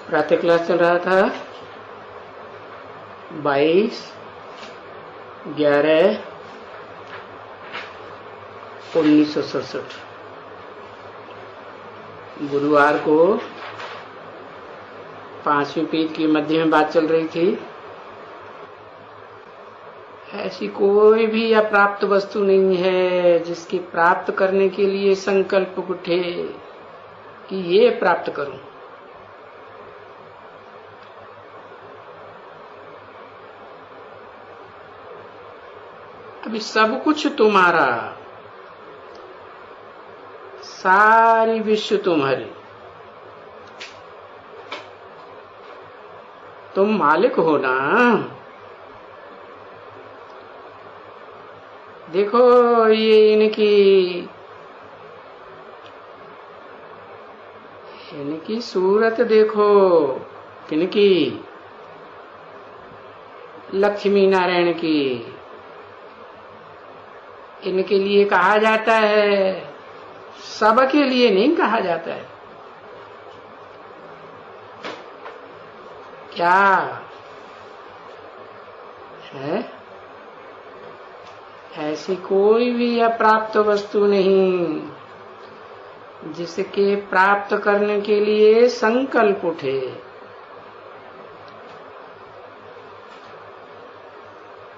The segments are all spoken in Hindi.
प्रातः क्लास चल रहा था 22/11/1967। गुरुवार को 5वीं पेज की मध्य में बात चल रही थी। ऐसी कोई भी अप्राप्त वस्तु नहीं है जिसकी प्राप्त करने के लिए संकल्प उठे कि ये प्राप्त करूं। अभी सब कुछ तुम्हारा, सारी विश्व तुम्हारी, तुम मालिक हो ना। देखो ये इनकी सूरत देखो, किनकी? लक्ष्मी नारायण की। इनके लिए कहा जाता है, सबके लिए नहीं कहा जाता है। क्या है? ऐसी कोई भी अप्राप्त वस्तु नहीं जिसके प्राप्त करने के लिए संकल्प उठे।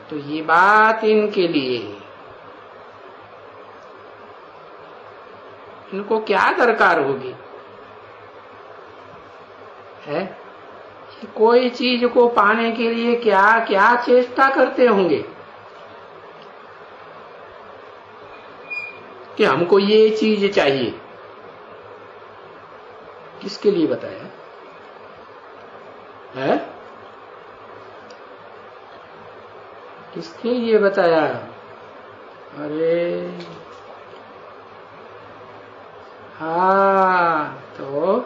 तो ये बात इनके लिए, इनको क्या दरकार होगी है? कोई चीज को पाने के लिए क्या क्या चेष्टा करते होंगे कि हमको ये चीज चाहिए। किसके लिए बताया है? किसके लिए बताया? अरे हाँ, तो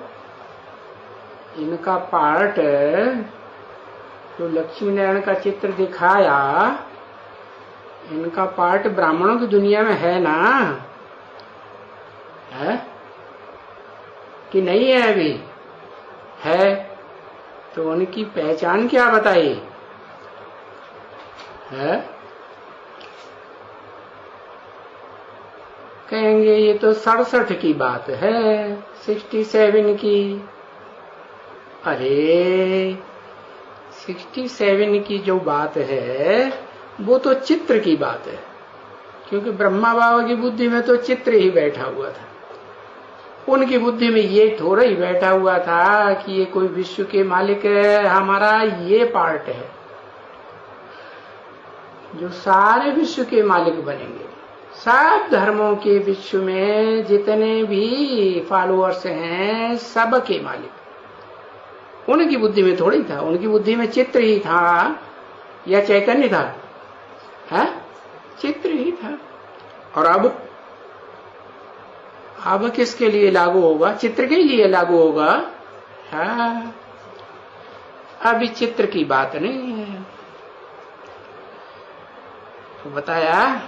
इनका पार्ट जो लक्ष्मी नारायण का चित्र दिखाया, इनका पार्ट ब्राह्मणों की दुनिया में है ना? है कि नहीं है? अभी है। तो उनकी पहचान क्या बताई है? कहेंगे ये तो 67 की बात है, 67 की। अरे 67 की जो बात है वो तो चित्र की बात है, क्योंकि ब्रह्मा बाबा की बुद्धि में तो चित्र ही बैठा हुआ था। उनकी बुद्धि में ये थोड़ा ही बैठा हुआ था कि ये कोई विश्व के मालिक है, हमारा ये पार्ट है जो सारे विश्व के मालिक बनेंगे। सब धर्मों के विश्व में जितने भी फॉलोअर्स हैं, सब के मालिक। उनकी बुद्धि में थोड़ी था, उनकी बुद्धि में चित्र ही था या चैतन्य था? है? चित्र ही था। और अब किसके लिए लागू होगा? चित्र के लिए लागू होगा। हाँ, अभी चित्र की बात नहीं है। तो बताया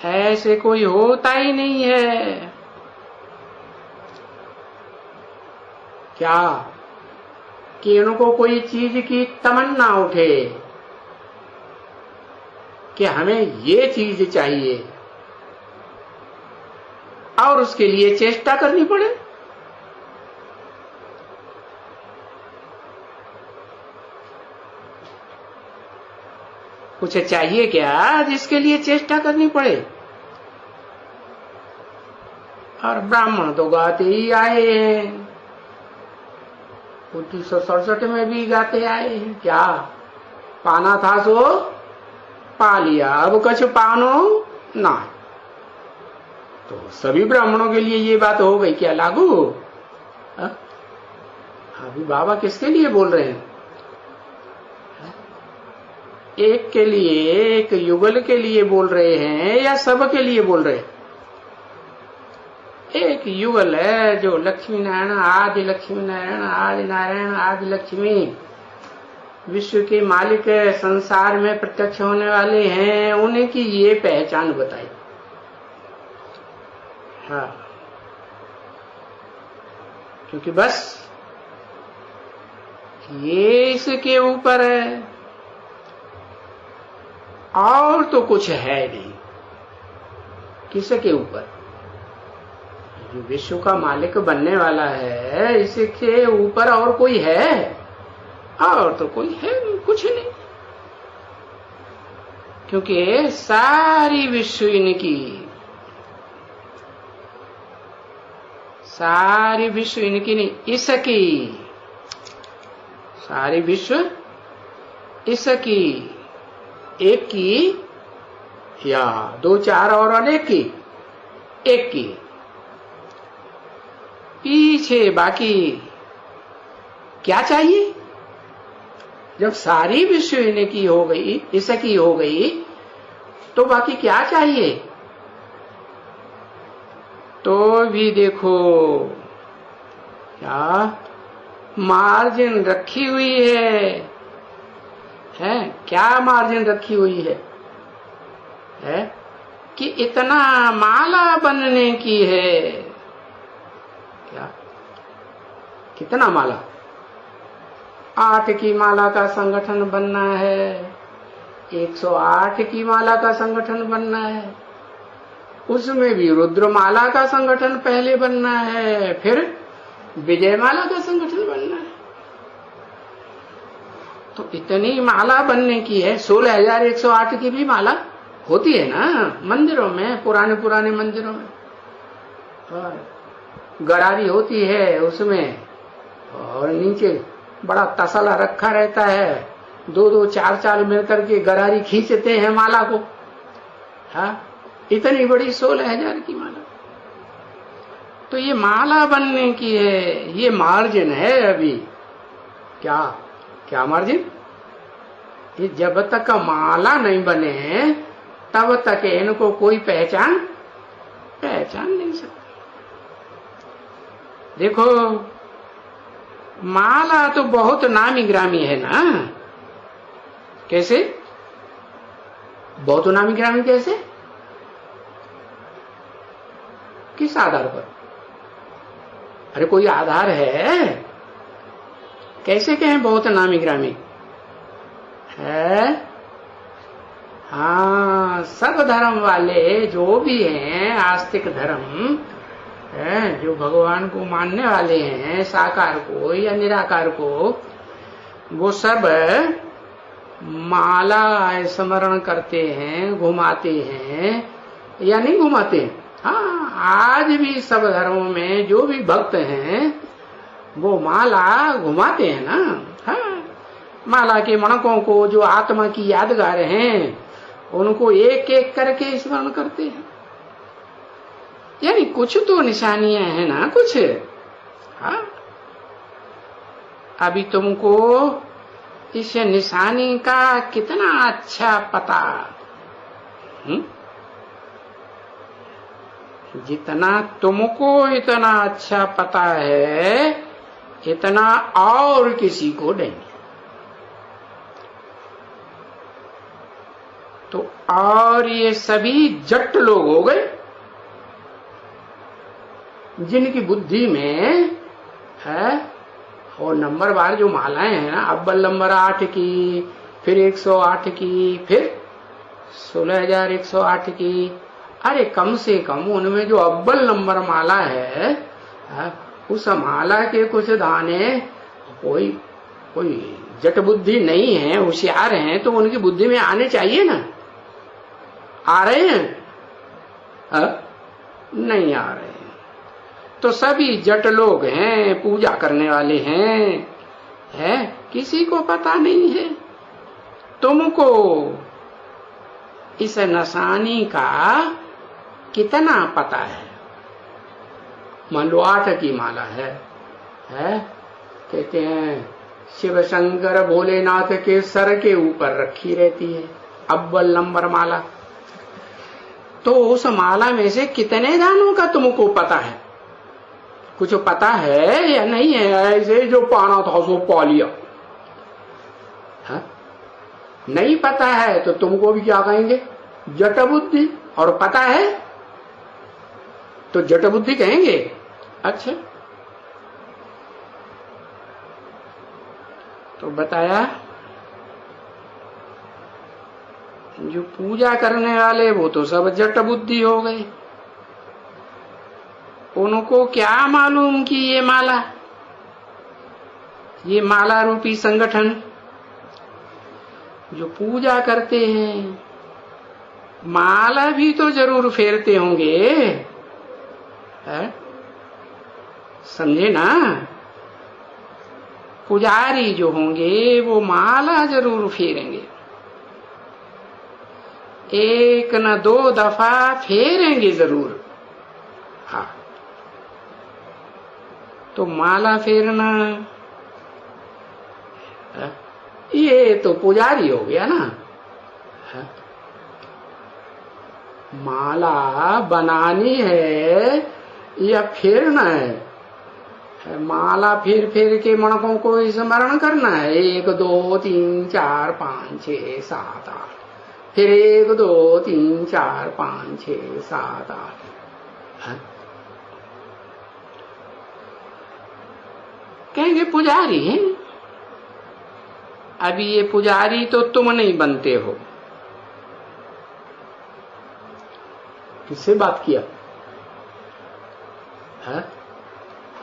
ऐसे कोई होता ही नहीं है। क्या कि उनको कोई चीज की तमन्ना उठे कि हमें ये चीज चाहिए और उसके लिए चेष्टा करनी पड़े। कुछ चाहिए क्या जिसके लिए चेष्टा करनी पड़े? और ब्राह्मण तो गाते ही आए हैं, 1967 में भी गाते आए हैं। क्या पाना था सो पा लिया, अब कुछ पानो ना। तो सभी ब्राह्मणों के लिए ये बात हो गई क्या लागू? अभी बाबा किसके लिए बोल रहे हैं? एक के लिए, एक युगल के लिए बोल रहे हैं या सब के लिए बोल रहे हैं? एक युगल है जो लक्ष्मी नारायण, आदि लक्ष्मी नारायण, आदि नारायण, आदि लक्ष्मी, विश्व के मालिक संसार में प्रत्यक्ष होने वाले हैं, उन्हीं की ये पहचान बताई। हाँ, क्योंकि बस ये इसके ऊपर है और तो कुछ है नहीं। किसके ऊपर? जो विश्व का मालिक बनने वाला है, इसके ऊपर और कोई है? और तो कोई है नहीं, कुछ नहीं। क्योंकि सारी विश्व इनकी, सारी विश्व इनकी नहीं, इसकी। सारी विश्व इसकी, एक की या दो चार और अनेक की, एक की। पीछे बाकी क्या चाहिए? जब सारी विश्व इनकी हो गई, इसकी हो गई, तो बाकी क्या चाहिए? तो भी देखो क्या मार्जिन रखी हुई है? क्या मार्जिन रखी हुई है? कि इतना माला बनने की है। क्या? कितना माला? 8 की माला का संगठन बनना है, 108 की माला का संगठन बनना है, उसमें भी रुद्रमाला का संगठन पहले बनना है, फिर विजयमाला का संगठन बनना है। तो इतनी माला बनने की है। 16,108 की भी माला होती है ना मंदिरों में, पुराने पुराने मंदिरों में गरारी होती है उसमें, और नीचे बड़ा तसला रखा रहता है, 2-2 4-4 मिलकर के गरारी खींचते हैं माला को। इतनी बड़ी 16,000 की माला। तो ये माला बनने की है, ये मार्जिन है अभी। क्या क्या मार्जिन? ये जब तक माला नहीं बने तब तक इनको कोई पहचान नहीं सकता। देखो माला तो बहुत नामी ग्रामी है ना। कैसे? बहुत नामी ग्रामी कैसे? किस आधार पर? अरे कोई आधार है? कैसे कहें बहुत नामी ग्रामी है? हाँ, सब धर्म वाले जो भी हैं, आस्तिक धर्म है, जो भगवान को मानने वाले हैं, साकार को या निराकार को, वो सब माला स्मरण करते हैं, घुमाते हैं या नहीं घुमाते? हाँ, आज भी सब धर्मों में जो भी भक्त हैं वो माला घुमाते हैं ना। हाँ, माला के मणकों को, जो आत्मा की यादगार हैं, उनको एक एक करके स्मरण करते हैं। यानी कुछ तो निशानियां हैं ना, कुछ। हाँ, अभी तुमको इस निशानी का कितना अच्छा पता, जितना तुमको इतना अच्छा पता है, इतना और किसी को नहीं। तो और ये सभी जट लोग हो गए जिनकी बुद्धि में है, और नंबर बार जो मालाएं हैं ना, अव्वल नंबर 8 की, फिर 108 की, फिर 16,108 की। अरे कम से कम उनमें जो अव्वल नंबर माला है, उस माला के कुछ दाने, कोई जट बुद्धि नहीं है, होशियार हैं, तो उनकी बुद्धि में आने चाहिए ना। आ रहे हैं? नहीं आ रहे हैं। तो सभी जट लोग हैं, पूजा करने वाले हैं, किसी को पता नहीं है। तुमको इस निशानी का कितना पता है? मान लो 8 की माला है, कहते हैं शिव शंकर भोलेनाथ के सर के ऊपर रखी रहती है अव्वल नंबर माला। तो उस माला में से कितने दानों का तुमको पता है? कुछ पता है या नहीं है? ऐसे जो पाना था सो पा लिया। नहीं पता है तो तुमको भी क्या कहेंगे? जट बुद्धि। और पता है तो जट बुद्धि कहेंगे। अच्छा, तो बताया जो पूजा करने वाले वो तो सब जट बुद्धि हो गए, उनको क्या मालूम कि ये माला रूपी संगठन जो पूजा करते हैं, माला भी तो जरूर फेरते होंगे, है? समझे ना? पुजारी जो होंगे वो माला जरूर फेरेंगे, एक न दो दफा फेरेंगे जरूर। हाँ, तो माला फेरना ये तो पुजारी हो गया ना। माला बनानी है या फेरना है? माला फेर फेर के मणकों को स्मरण करना है, 1 2 3 4 5 6 7 8, फिर 1 2 3 4 5 6 7 8। कहेंगे पुजारी हैं। अभी ये पुजारी तो तुम नहीं बनते हो। किससे बात किया?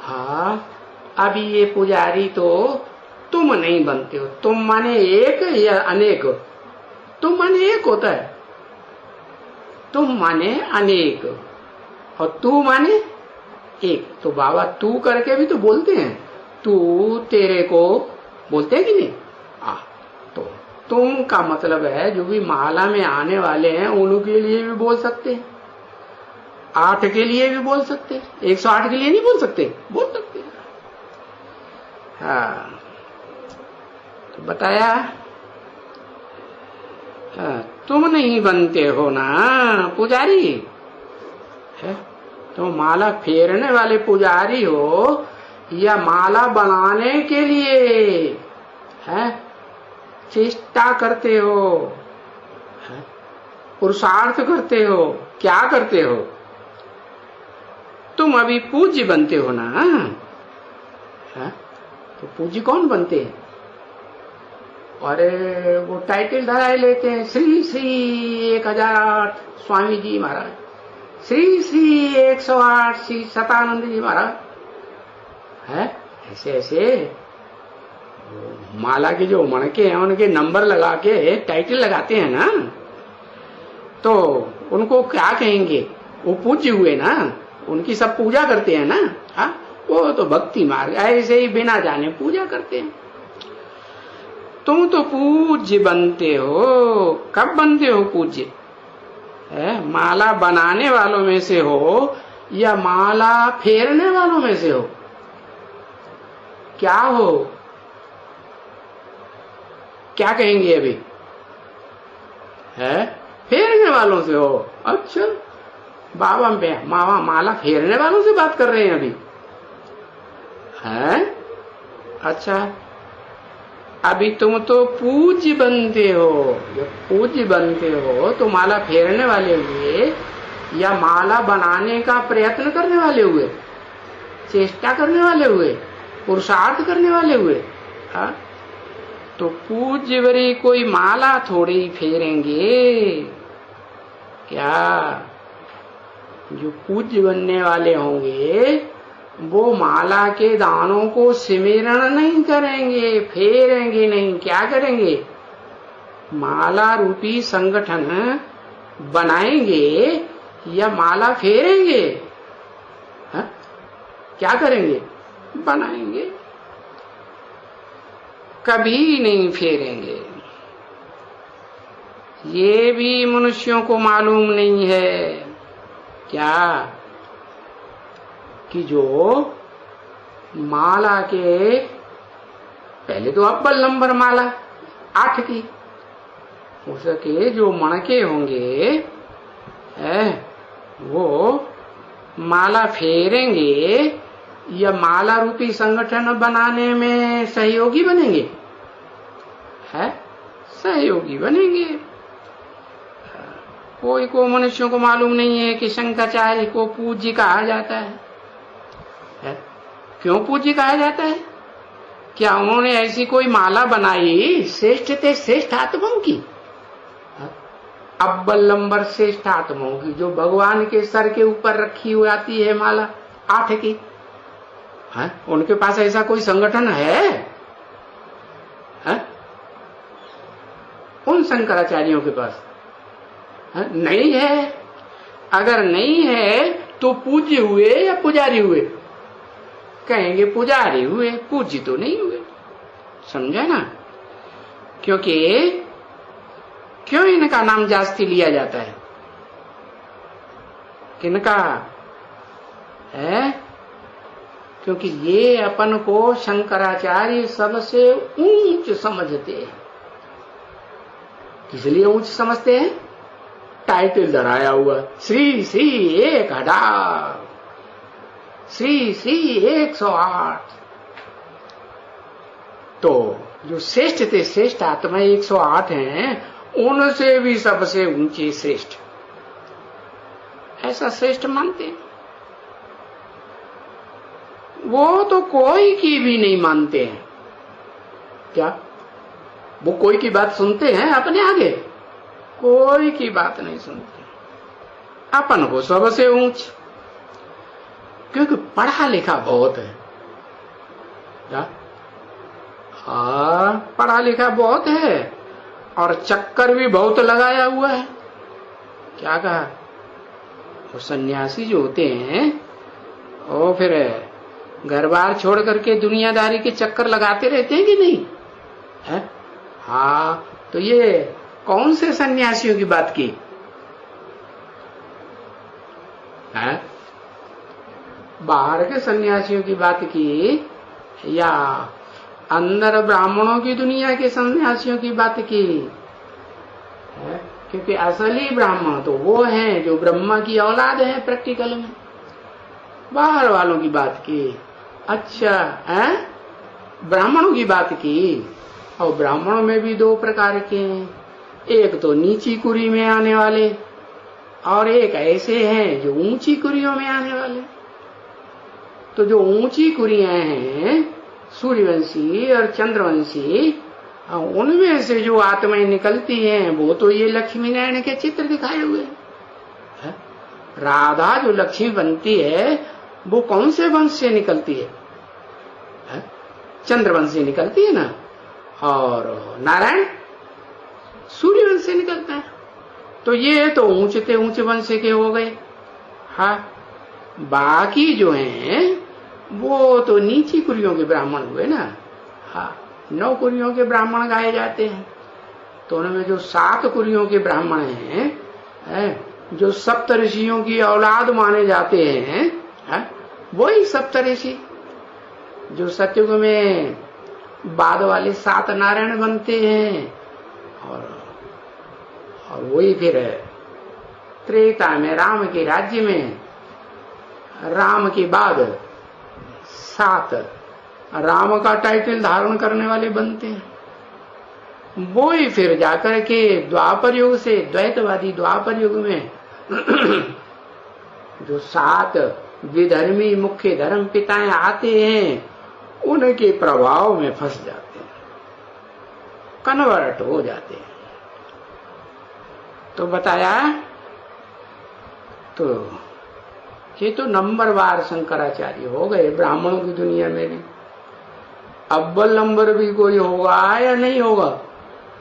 हाँ, अभी ये पुजारी तो तुम नहीं बनते हो। तुम माने एक या अनेक? तुम माने एक होता है, तुम माने अनेक, और तू माने एक। तो बाबा तू करके भी तो बोलते हैं, तू तेरे को बोलते हैं कि नहीं? तो तुम का मतलब है जो भी माला में आने वाले हैं उनके लिए भी बोल सकते हैं, 8 के लिए भी बोल सकते हैं, 108 के लिए नहीं बोल सकते? बोल सकते हैं। हाँ, तो बताया तुम नहीं बनते हो ना पुजारी है? तो माला फेरने वाले पुजारी हो या माला बनाने के लिए है चेष्टा करते हो, पुरुषार्थ करते हो, क्या करते हो? तुम अभी पूज्य बनते हो ना। है? तो पूज्य कौन बनते हैं? अरे वो टाइटल धराए लेते हैं, श्री श्री 1008 स्वामी जी महाराज, श्री श्री 108 श्री सतानंद जी महाराज, है ऐसे ऐसे माला के जो मणके हैं उनके नंबर लगा के टाइटल लगाते हैं ना, तो उनको क्या कहेंगे? वो पूज्य हुए ना, उनकी सब पूजा करते हैं ना। हाँ, वो तो भक्ति मार्ग ऐसे ही बिना जाने पूजा करते हैं। तुम तो पूज्य बनते हो। कब बनते हो पूज्य? माला बनाने वालों में से हो या माला फेरने वालों में से हो? क्या हो? क्या कहेंगे अभी? है फेरने वालों से हो। अच्छा, बाबा मावा माला फेरने वालों से बात कर रहे हैं अभी, है? अच्छा, अभी तुम तो पूज्य बनते हो। जब पूज्य बनते हो तो माला फेरने वाले हुए या माला बनाने का प्रयत्न करने वाले हुए, चेष्टा करने वाले हुए, पुरुषार्थ करने वाले हुए। हाँ, तो पूज्य वरी कोई माला थोड़ी ही फेरेंगे क्या? जो पूज्य बनने वाले होंगे वो माला के दानों को सिमरण नहीं करेंगे, फेरेंगे नहीं। क्या करेंगे? माला रूपी संगठन बनाएंगे या माला फेरेंगे? हा? क्या करेंगे? बनाएंगे, कभी नहीं फेरेंगे। ये भी मनुष्यों को मालूम नहीं है क्या कि जो माला के पहले तो अव्वल नंबर माला 8 की, उसके जो मणके होंगे वो माला फेरेंगे या माला रूपी संगठन बनाने में सहयोगी बनेंगे, है सहयोगी बनेंगे। कोई को मनुष्यों को मालूम नहीं है कि शंकराचार्य को पूज्य कहा जाता है। क्यों पूज्य कहा जाता है? क्या उन्होंने ऐसी कोई माला बनाई श्रेष्ठ थे श्रेष्ठ आत्माओं की? अव्वल नंबर श्रेष्ठ आत्माओं की, जो भगवान के सर के ऊपर रखी हुई आती है माला 8 की। उनके पास ऐसा कोई संगठन है? उन शंकराचार्यों के पास नहीं है। अगर नहीं है तो पूज्य हुए या पुजारी हुए? कहेंगे पुजारी हुए, पूज्य तो नहीं हुए। समझे ना? क्योंकि क्यों इनका नाम जास्ती लिया जाता है? किनका है? क्योंकि ये अपन को शंकराचार्य सबसे ऊंच समझते हैं। किस लिए ऊंच समझते हैं? टाइटल धराया हुआ, श्री श्री 1000, श्री श्री 108। तो जो श्रेष्ठ थे श्रेष्ठ आत्मा 108 हैं, उनसे भी सबसे ऊंचे श्रेष्ठ, ऐसा श्रेष्ठ मानते हैं। वो तो कोई की भी नहीं मानते हैं। क्या वो कोई की बात सुनते हैं? अपने आगे कोई की बात नहीं सुनते। अपन को सबसे ऊंच, क्योंकि पढ़ा लिखा बहुत है। क्या? हाँ, पढ़ा लिखा बहुत है और चक्कर भी बहुत लगाया हुआ है। क्या कहा? वो सन्यासी जो होते हैं वो फिर घर बार छोड़ करके दुनियादारी के चक्कर लगाते रहते हैं कि नहीं है? हाँ, तो ये कौन से सन्यासियों की बात की है? बाहर के सन्यासियों की बात की या अंदर ब्राह्मणों की दुनिया के सन्यासियों की बात की है? क्योंकि असली ब्राह्मण तो वो हैं जो ब्रह्मा की औलाद है प्रैक्टिकल में। बाहर वालों की बात की। अच्छा है, ब्राह्मणों की बात की। और ब्राह्मणों में भी 2 प्रकार के हैं, एक तो नीची कुरी में आने वाले और एक ऐसे हैं जो ऊंची कुरियों में आने वाले। तो जो ऊंची कुरियां हैं सूर्यवंशी और चंद्रवंशी, उनमें से जो आत्माएं निकलती हैं वो तो ये लक्ष्मी नारायण के चित्र दिखाए हुए हैं। राधा जो लक्ष्मी बनती है वो कौन से वंश से निकलती है? चंद्रवंश से निकलती है ना, और नारायण सूर्यवंश से निकलता है। तो ये तो ऊंचे ऊंचे वंश के हो गए। हाँ, बाकी जो हैं वो तो नीची कुरियों के ब्राह्मण हुए ना। हाँ, 9 कुरियों के ब्राह्मण गाए जाते हैं। तो उनमें जो 7 कुरियों के ब्राह्मण हैं, जो सप्तऋषियों की औलाद माने जाते हैं, वही सप्तऋषि जो सतयुग में बाद वाले 7 नारायण बनते हैं। और वही फिर त्रेता में राम के राज्य में राम के बाद 7 राम का टाइटल धारण करने वाले बनते हैं। वो ही फिर जाकर के द्वापर युग से द्वैतवादी द्वापर युग में जो 7 विधर्मी मुख्य धर्म पिताएं आते हैं, उनके प्रभाव में फंस जाते हैं, कन्वर्ट हो जाते हैं। तो बताया, तो ये तो नंबरवार शंकराचार्य हो गए ब्राह्मणों की दुनिया में भी। अव्वल नंबर भी कोई होगा या नहीं होगा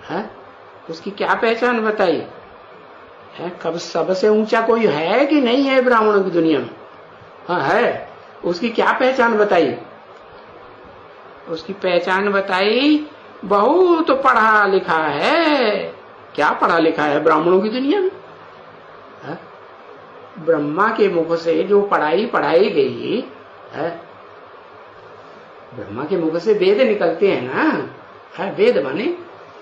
है? उसकी क्या पहचान बताई है? कब सबसे ऊंचा कोई है कि नहीं है ब्राह्मणों की दुनिया में? हाँ है। उसकी क्या पहचान बताई? उसकी पहचान बताई, बहुत पढ़ा लिखा है। क्या पढ़ा लिखा है ब्राह्मणों की दुनिया में? है? ब्रह्मा के मुख से जो पढ़ाई गई है, ब्रह्मा के मुख से वेद निकलते हैं ना। है, वेद माने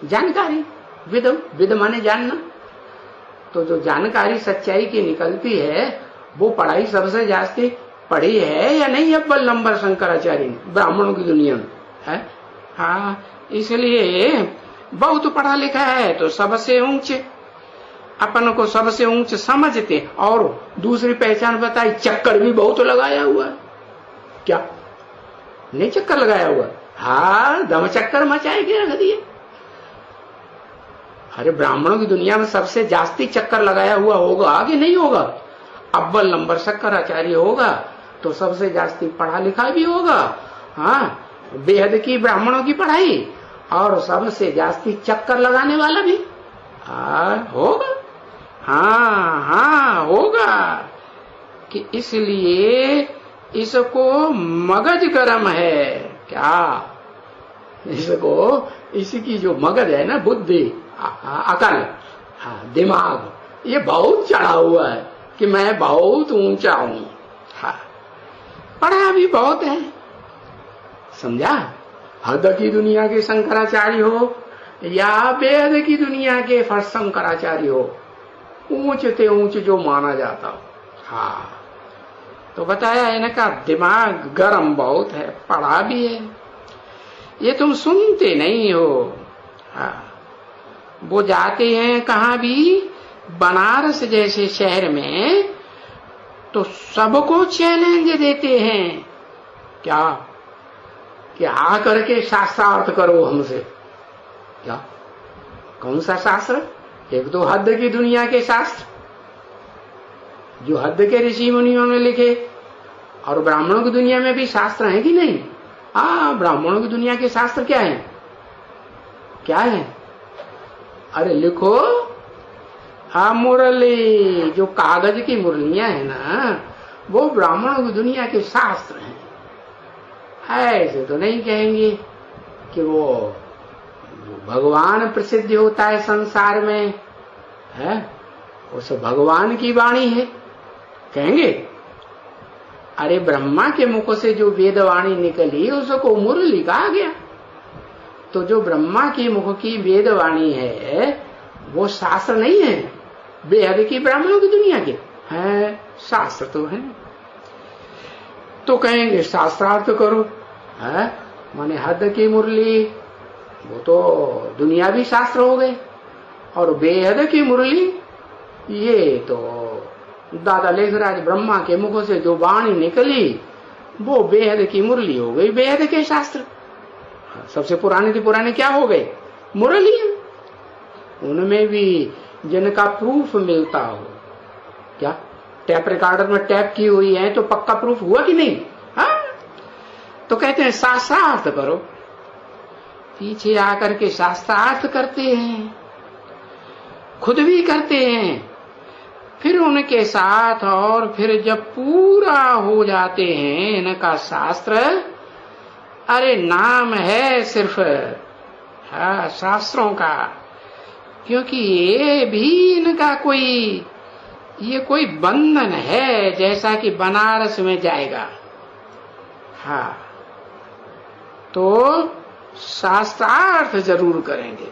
जानकारी, विद माने जानना। तो जो जानकारी सच्चाई की निकलती है वो पढ़ाई सबसे जास्ती पढ़ी है या नहीं अव्वल नंबर शंकराचार्य ने ब्राह्मणों की दुनिया में है? हाँ, इसलिए बहुत पढ़ा लिखा है तो सबसे ऊंचे, अपन को सबसे ऊंचे समझते। और दूसरी पहचान बताई, चक्कर भी बहुत लगाया हुआ है। क्या नहीं चक्कर लगाया हुआ? हाँ, दम चक्कर मचाए के रख दिए। अरे ब्राह्मणों की दुनिया में सबसे जास्ती चक्कर लगाया हुआ होगा कि नहीं होगा? अव्वल नंबर शंकराचार्य होगा तो सबसे जास्ती पढ़ा लिखा भी होगा। हाँ, बेहद की ब्राह्मणों की पढ़ाई और सबसे जास्ती चक्कर लगाने वाला भी होगा। हाँ होगा कि इसलिए इसको मगज गरम है। क्या इसको, इसकी जो मगज है ना, बुद्धि, अकल, दिमाग, ये बहुत चढ़ा हुआ है कि मैं बहुत ऊंचा हूं। पढ़ा भी बहुत है, समझा? हद की दुनिया के शंकराचार्य हो या बेहद की दुनिया के फर्स्ट शंकराचार्य हो, ऊंच ते ऊंच जो माना जाता हो। हाँ, तो बताया इनका दिमाग गरम बहुत है, पढ़ा भी है। ये तुम सुनते नहीं हो। हाँ, वो जाते हैं कहाँ भी, बनारस जैसे शहर में, तो सबको चैलेंज देते हैं। क्या कि आकर के शास्त्रार्थ करो हमसे। क्या, कौन सा शास्त्र? एक तो हद की दुनिया के शास्त्र जो हद के ऋषि मुनियों ने लिखे, और ब्राह्मणों की दुनिया में भी शास्त्र हैं कि नहीं? हाँ, ब्राह्मणों की दुनिया के शास्त्र क्या है? क्या है? अरे लिखो, मुरली, जो कागज की मुरलियां है ना, वो ब्राह्मणों की दुनिया के शास्त्र हैं। ऐसे तो नहीं कहेंगे कि वो भगवान प्रसिद्ध होता है संसार में, है उस भगवान की वाणी है, कहेंगे? अरे ब्रह्मा के मुख से जो वेदवाणी निकली उसको मुरली कहा गया। तो जो ब्रह्मा के मुख की वेदवाणी है वो शास्त्र नहीं है, बेहद की ब्राह्मणों की दुनिया के है, शास्त्र तो है। तो कहेंगे शास्त्रार्थ करो, है माने हद की मुरली, वो तो दुनियावी शास्त्र हो गए, और बेहद की मुरली ये तो दादा लेखराज ब्रह्मा के मुख से जो वाणी निकली वो बेहद की मुरली हो गई, बेहद के शास्त्र। सबसे पुराने से पुराने क्या हो गए? मुरली। उनमें भी जिनका प्रूफ मिलता हो, क्या टैप रिकॉर्डर में टैप की हुई है तो पक्का प्रूफ हुआ कि नहीं? हाँ, तो कहते हैं शास्त्रार्थ करो। पीछे आकर के शास्त्रार्थ करते हैं, खुद भी करते हैं, फिर उनके साथ, और फिर जब पूरा हो जाते हैं इनका शास्त्र, अरे नाम है सिर्फ शास्त्रों का, क्योंकि ये भी इनका कोई बंधन है, जैसा कि बनारस में जाएगा। हाँ, तो शास्त्रार्थ जरूर करेंगे,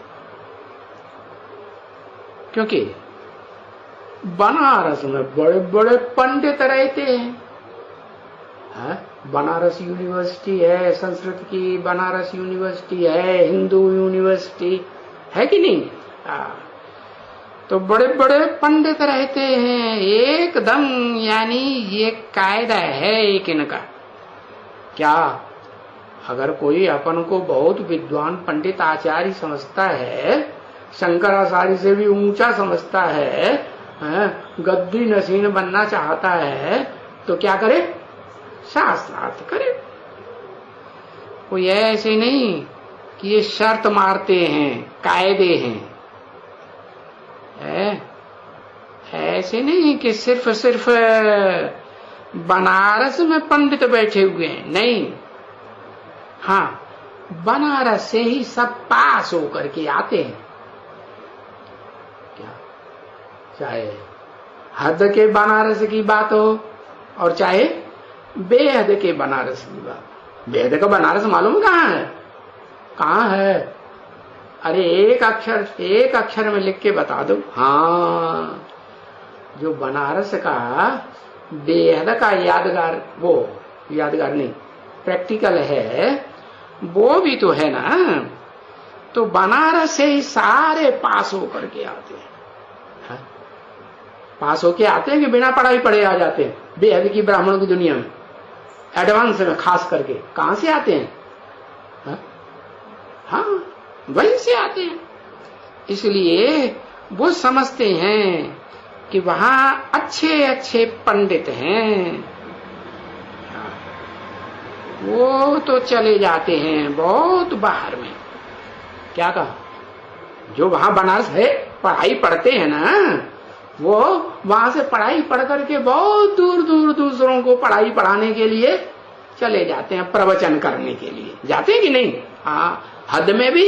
क्योंकि बनारस में बड़े बड़े पंडित रहते हैं। बनारस यूनिवर्सिटी है, संस्कृत की बनारस यूनिवर्सिटी है, हिंदू यूनिवर्सिटी है कि नहीं? तो बड़े बड़े पंडित रहते हैं एकदम, यानी ये कायदा है एक इनका। क्या अगर कोई अपन को बहुत विद्वान पंडित आचार्य समझता है, शंकराचार्य से भी ऊंचा समझता है, गद्दी नसीन बनना चाहता है, तो क्या करे? शास्त्रार्थ करे। कोई ऐसे नहीं कि ये शर्त मारते हैं, कायदे हैं, ऐसे नहीं कि सिर्फ बनारस में पंडित बैठे हुए हैं, नहीं। हाँ, बनारस से ही सब पास होकर के आते हैं। क्या, चाहे हद के बनारस की बात हो और चाहे बेहद के बनारस की बात। बेहद का बनारस मालूम कहाँ है? कहाँ है? अरे एक अक्षर में लिख के बता दो। हाँ, जो बनारस का बेहद का यादगार, वो यादगार नहीं, प्रैक्टिकल है, वो भी तो है ना। तो बनारस से ही सारे पास होकर के आते हैं। पास होके आते हैं कि बिना पढ़ाई पढ़े आ जाते हैं बेहद की ब्राह्मणों की दुनिया में, एडवांस में खास करके। कहां से आते हैं? हाँ, वहीं से आते हैं। इसलिए वो समझते हैं कि वहां अच्छे अच्छे पंडित हैं, वो तो चले जाते हैं बहुत बाहर में। क्या कहा? जो वहां बनारस है पढ़ाई पढ़ते हैं ना, वो वहां से पढ़ाई पढ़ करके बहुत दूर दूर दूसरों को पढ़ाई पढ़ाने के लिए चले जाते हैं, प्रवचन करने के लिए जाते हैं कि नहीं? हाँ, हद में भी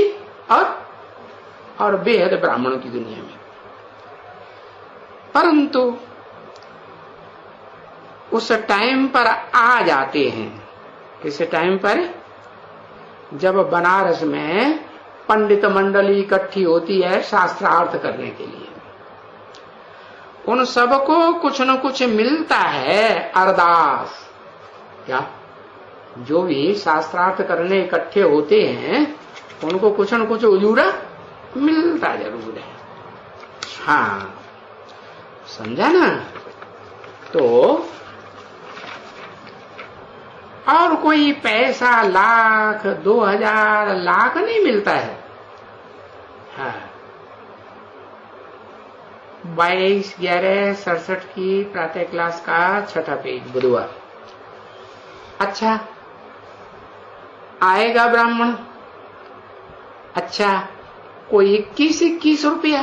और बेहद ब्राह्मणों की दुनिया में। परंतु उस टाइम पर आ जाते हैं। किस टाइम पर? जब बनारस में पंडित मंडली इकट्ठी होती है शास्त्रार्थ करने के लिए, उन सबको कुछ न कुछ मिलता है अरदास। क्या? जो भी शास्त्रार्थ करने इकट्ठे होते हैं उनको कुछ न कुछ उजूरा मिलता जरूर है। हाँ, समझा ना? तो और कोई पैसा लाख 2000 लाख नहीं मिलता है। हाँ, 22/11/67 की प्रातः क्लास का 6ठा पेज, बुधवार। अच्छा, आएगा ब्राह्मण। अच्छा, कोई 21 रुपया।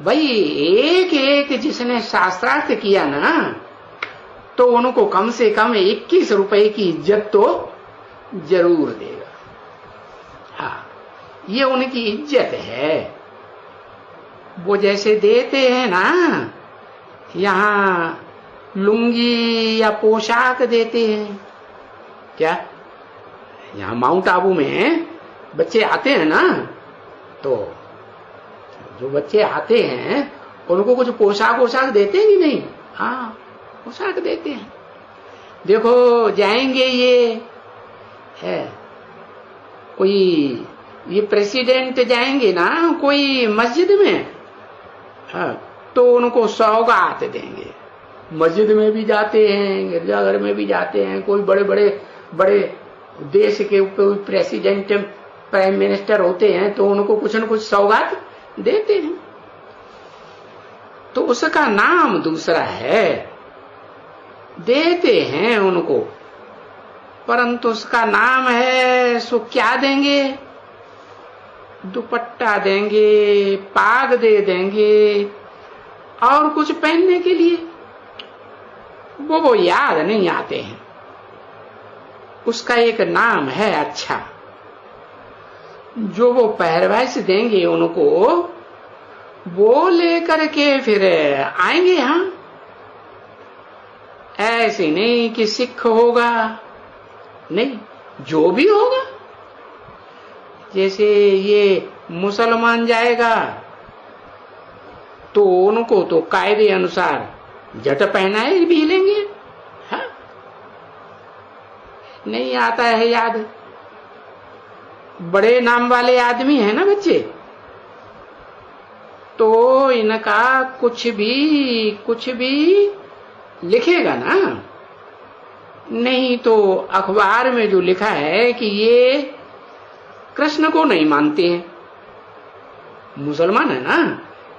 भाई एक एक जिसने शास्त्रार्थ किया ना, तो उनको कम से कम 21 रुपए की इज्जत तो जरूर देगा। हाँ, ये उनकी इज्जत है। वो जैसे देते हैं ना, यहाँ लुंगी या पोशाक देते हैं। क्या? यहाँ माउंट आबू में बच्चे आते हैं ना, तो जो बच्चे आते हैं उनको कुछ पोशाक देते हैं कि नहीं? हाँ, पोशाक देते हैं। देखो, जाएंगे ये है कोई, ये प्रेसिडेंट जाएंगे ना कोई मस्जिद में, हाँ, तो उनको सौगात देंगे। मस्जिद में भी जाते हैं, गिरजाघर में भी जाते हैं, कोई बड़े बड़े बड़े देश के प्रेसिडेंट प्राइम मिनिस्टर होते हैं, तो उनको कुछ न कुछ सौगात देते हैं। तो उसका नाम दूसरा है, देते हैं उनको, परंतु उसका नाम है सो क्या देंगे? दुपट्टा देंगे, पाग दे देंगे और कुछ पहनने के लिए वो याद नहीं आते हैं। उसका एक नाम है अच्छा, जो वो पहरवाइश देंगे उनको, वो लेकर के फिर आएंगे यहाँ। ऐसे नहीं कि सिख होगा, नहीं, जो भी होगा। जैसे ये मुसलमान जाएगा तो उनको तो कायदे अनुसार जट पहनाए भी लेंगे। हाँ, नहीं आता है याद? बड़े नाम वाले आदमी है ना बच्चे, तो इनका कुछ भी लिखेगा ना, नहीं तो अखबार में जो लिखा है कि ये कृष्ण को नहीं मानते हैं, मुसलमान है ना,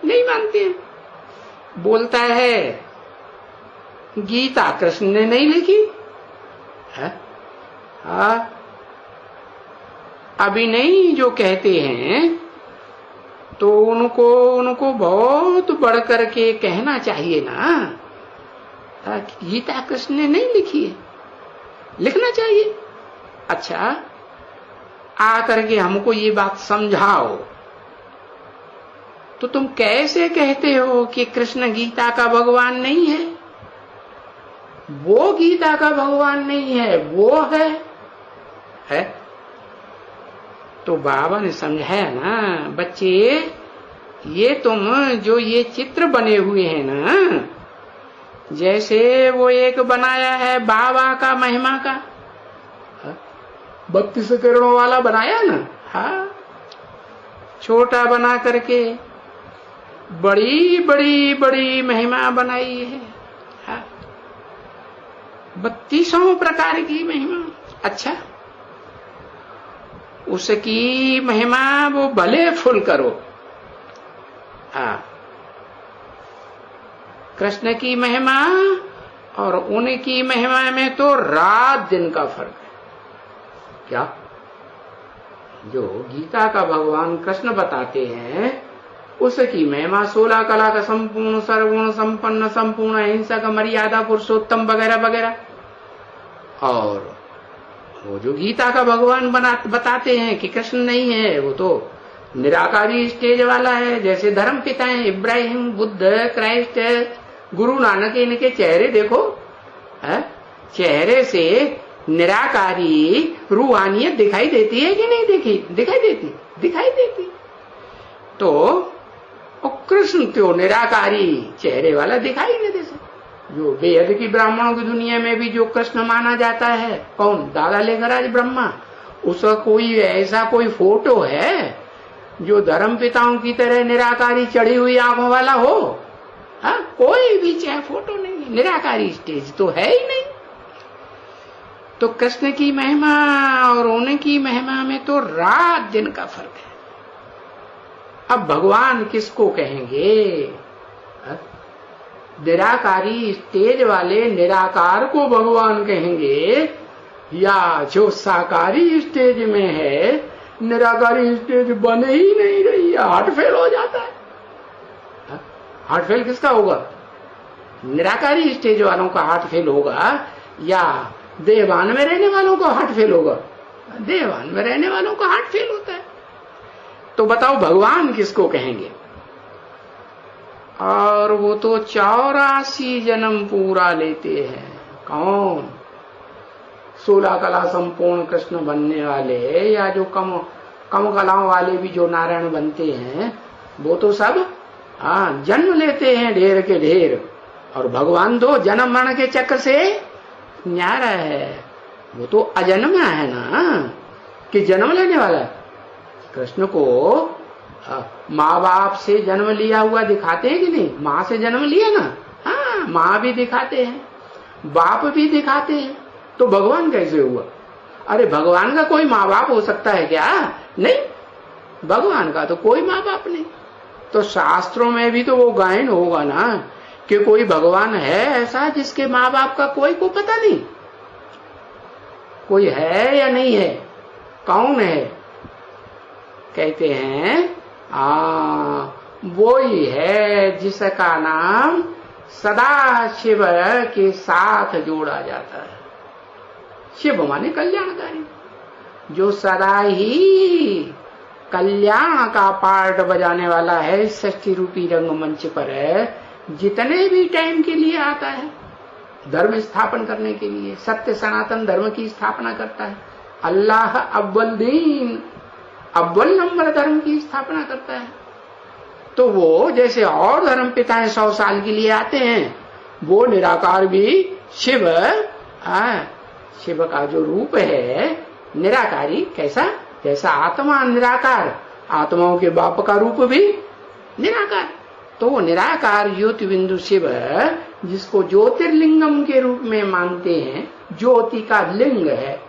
नहीं मानते हैं। बोलता है गीता कृष्ण ने नहीं लिखी है। हाँ, अभी नहीं जो कहते हैं, तो उनको बहुत बढ़ करके कहना चाहिए ना, गीता कृष्ण ने नहीं लिखी है, लिखना चाहिए। अच्छा, आकर के हमको ये बात समझाओ, तो तुम कैसे कहते हो कि कृष्ण गीता का भगवान नहीं है? वो गीता का भगवान नहीं है, वो है? तो बाबा ने समझाया ना, बच्चे, ये तुम जो ये चित्र बने हुए हैं ना, जैसे वो एक बनाया है बाबा का महिमा का, 32 करोड़ वाला बनाया ना। हाँ, छोटा बना करके बड़ी बड़ी बड़ी महिमा बनाई है। हाँ, 32 प्रकार की महिमा। अच्छा, उसकी महिमा वो भले फुल करो। कृष्ण की महिमा और उनकी महिमा में तो रात दिन का फर्क है। क्या? जो गीता का भगवान कृष्ण बताते हैं उसकी महिमा 16 कला का संपूर्ण सर्वगुण संपन्न संपूर्ण अहिंसा का मर्यादा पुरुषोत्तम वगैरह वगैरह। और वो जो गीता का भगवान बताते हैं कि कृष्ण नहीं है, वो तो निराकारी स्टेज वाला है। जैसे धर्म पिता है इब्राहिम, बुद्ध, क्राइस्ट, गुरु नानक, इनके चेहरे देखो, चेहरे से निराकारी रूहानियत दिखाई देती है कि नहीं? दिखाई देती, दिखाई देती। तो कृष्ण तो निराकारी चेहरे वाला दिखाई नहीं देता। जो वेद की ब्राह्मणों की दुनिया में भी जो कृष्ण माना जाता है, कौन? दादा लेकर आज ब्रह्मा। उसका कोई ऐसा कोई फोटो है जो धर्म पिताओं की तरह निराकारी चढ़ी हुई आंखों वाला हो? कोई भी चाहे फोटो नहीं, निराकारी स्टेज तो है ही नहीं। तो कृष्ण की महिमा और उनकी महिमा में तो रात दिन का फर्क है। अब भगवान किसको कहेंगे? निराकारी स्टेज वाले निराकार को भगवान कहेंगे, या जो साकारी स्टेज में है निराकारी स्टेज बन ही नहीं रही है, हार्ट फेल हो जाता है। हार्ट फेल किसका होगा? निराकारी स्टेज वालों का हार्ट फेल होगा या देवान में रहने वालों का हार्ट फेल होगा? देवान में रहने वालों का हार्ट फेल होता है। तो बताओ भगवान किसको कहेंगे? और वो तो 84 जन्म पूरा लेते हैं। कौन? 16 कला संपूर्ण कृष्ण बनने वाले, या जो कम कलाओं वाले भी जो नारायण बनते हैं, वो तो सब जन्म लेते हैं ढेर के ढेर। और भगवान तो जन्म मरण के चक्र से न्यारा है। वो तो अजन्मा है ना, कि जन्म लेने वाला है। कृष्ण को माँ बाप से जन्म लिया हुआ दिखाते हैं कि नहीं? माँ से जन्म लिया ना, माँ भी दिखाते हैं, बाप भी दिखाते हैं। तो भगवान कैसे हुआ? अरे भगवान का कोई माँ बाप हो सकता है क्या? नहीं, भगवान का तो कोई माँ बाप नहीं। तो शास्त्रों में भी तो वो गायन होगा ना कि कोई भगवान है ऐसा जिसके माँ बाप का कोई को पता नहीं। कोई है या नहीं है? कौन है? कहते हैं वो ही है जिसका नाम सदा शिव के साथ जोड़ा जाता है। शिव माने कल्याणकारी, जो सदा ही कल्याण का पार्ट बजाने वाला है। षष्ठी रूपी रंगमंच पर जितने भी टाइम के लिए आता है, धर्म स्थापन करने के लिए, सत्य सनातन धर्म की स्थापना करता है। अल्लाह अव्वल दीन, अव्वल नंबर धर्म की स्थापना करता है। तो वो जैसे और धर्म पिताएं 100 साल के लिए आते हैं, वो निराकार भी शिव, शिव का जो रूप है निराकारी, कैसा? जैसा आत्मा निराकार, आत्माओं के बाप का रूप भी निराकार। तो वो निराकार ज्योति बिंदु शिव, जिसको ज्योतिर्लिंगम के रूप में मानते हैं, ज्योति का लिंग है।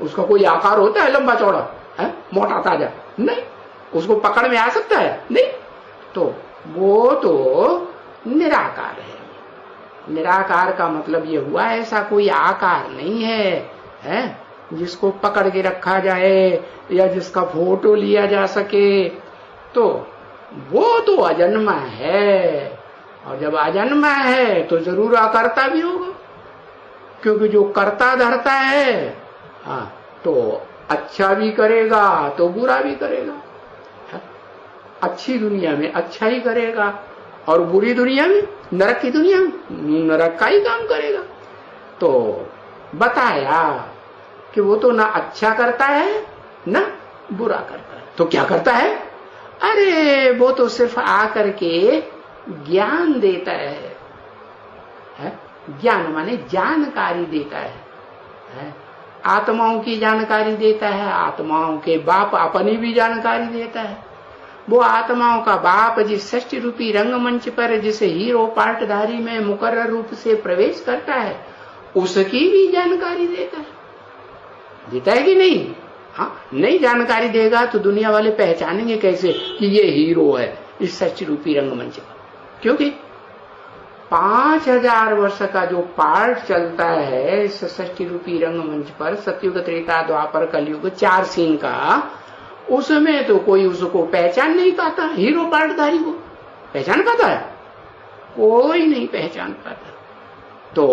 उसका कोई आकार होता है लंबा चौड़ा, मोटा ताजा? नहीं। उसको पकड़ में आ सकता है? नहीं। तो वो तो निराकार है। निराकार का मतलब ये हुआ ऐसा कोई आकार नहीं है, जिसको पकड़ के रखा जाए या जिसका फोटो लिया जा सके। तो वो तो अजन्मा है, और जब अजन्मा है तो जरूर अकर्ता भी होगा, क्योंकि जो कर्ता धरता है तो अच्छा भी करेगा तो बुरा भी करेगा। अच्छी दुनिया में अच्छा ही करेगा और बुरी दुनिया में, नरक की दुनिया में नरक का ही काम करेगा। तो बताया कि वो तो ना अच्छा करता है ना बुरा करता है। तो क्या करता है? अरे वो तो सिर्फ आकर के ज्ञान देता है। ज्ञान माने जानकारी देता है। आत्माओं की जानकारी देता है, आत्माओं के बाप अपनी भी जानकारी देता है। वो आत्माओं का बाप जिस षष्ठी रूपी रंगमंच पर जिसे हीरो पार्टधारी में मुकर्रर रूप से प्रवेश करता है, उसकी भी जानकारी देता है। देता है कि नहीं? हाँ, नहीं जानकारी देगा तो दुनिया वाले पहचानेंगे कैसे कि ये हीरो है इस सृष्टि रूपी रंगमंच का? क्योंकि 5000 वर्ष का जो पार्ट चलता है इस सृष्टि रूपी रंगमंच पर, सतयुग, त्रेता, द्वापर, कलयुग, 4 सीन का, उसमें तो कोई उसको पहचान नहीं पाता। हीरो पार्टधारी को पहचान पाता है? कोई नहीं पहचान पाता। तो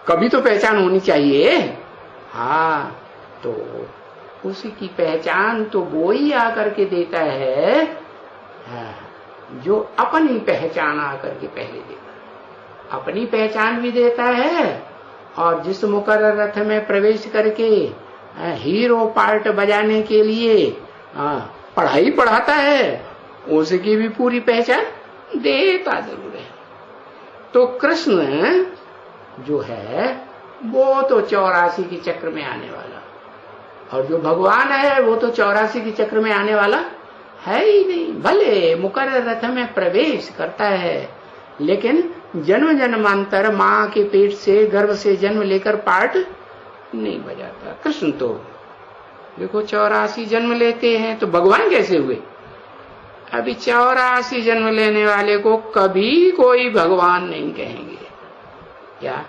कभी तो पहचान होनी चाहिए। हाँ, तो उसकी पहचान तो वो ही आकर के देता है, जो अपनी पहचान आकर के पहले देता है। अपनी पहचान भी देता है और जिस मुकर्रर रथ में प्रवेश करके हीरो पार्ट बजाने के लिए पढ़ाई पढ़ाता है, उसकी भी पूरी पहचान देता जरूर है। तो कृष्ण जो है वो तो 84 के चक्र में आने वाला, और जो भगवान है वो तो 84 के चक्र में आने वाला है ही नहीं। भले मुकर्रर रथ में प्रवेश करता है, लेकिन जन्म जन्मांतर माँ के पेट से, गर्भ से जन्म लेकर पार्ट नहीं बजाता। कृष्ण तो देखो 84 जन्म लेते हैं, तो भगवान कैसे हुए? अभी 84 जन्म लेने वाले को कभी कोई भगवान नहीं कहेंगे। क्या?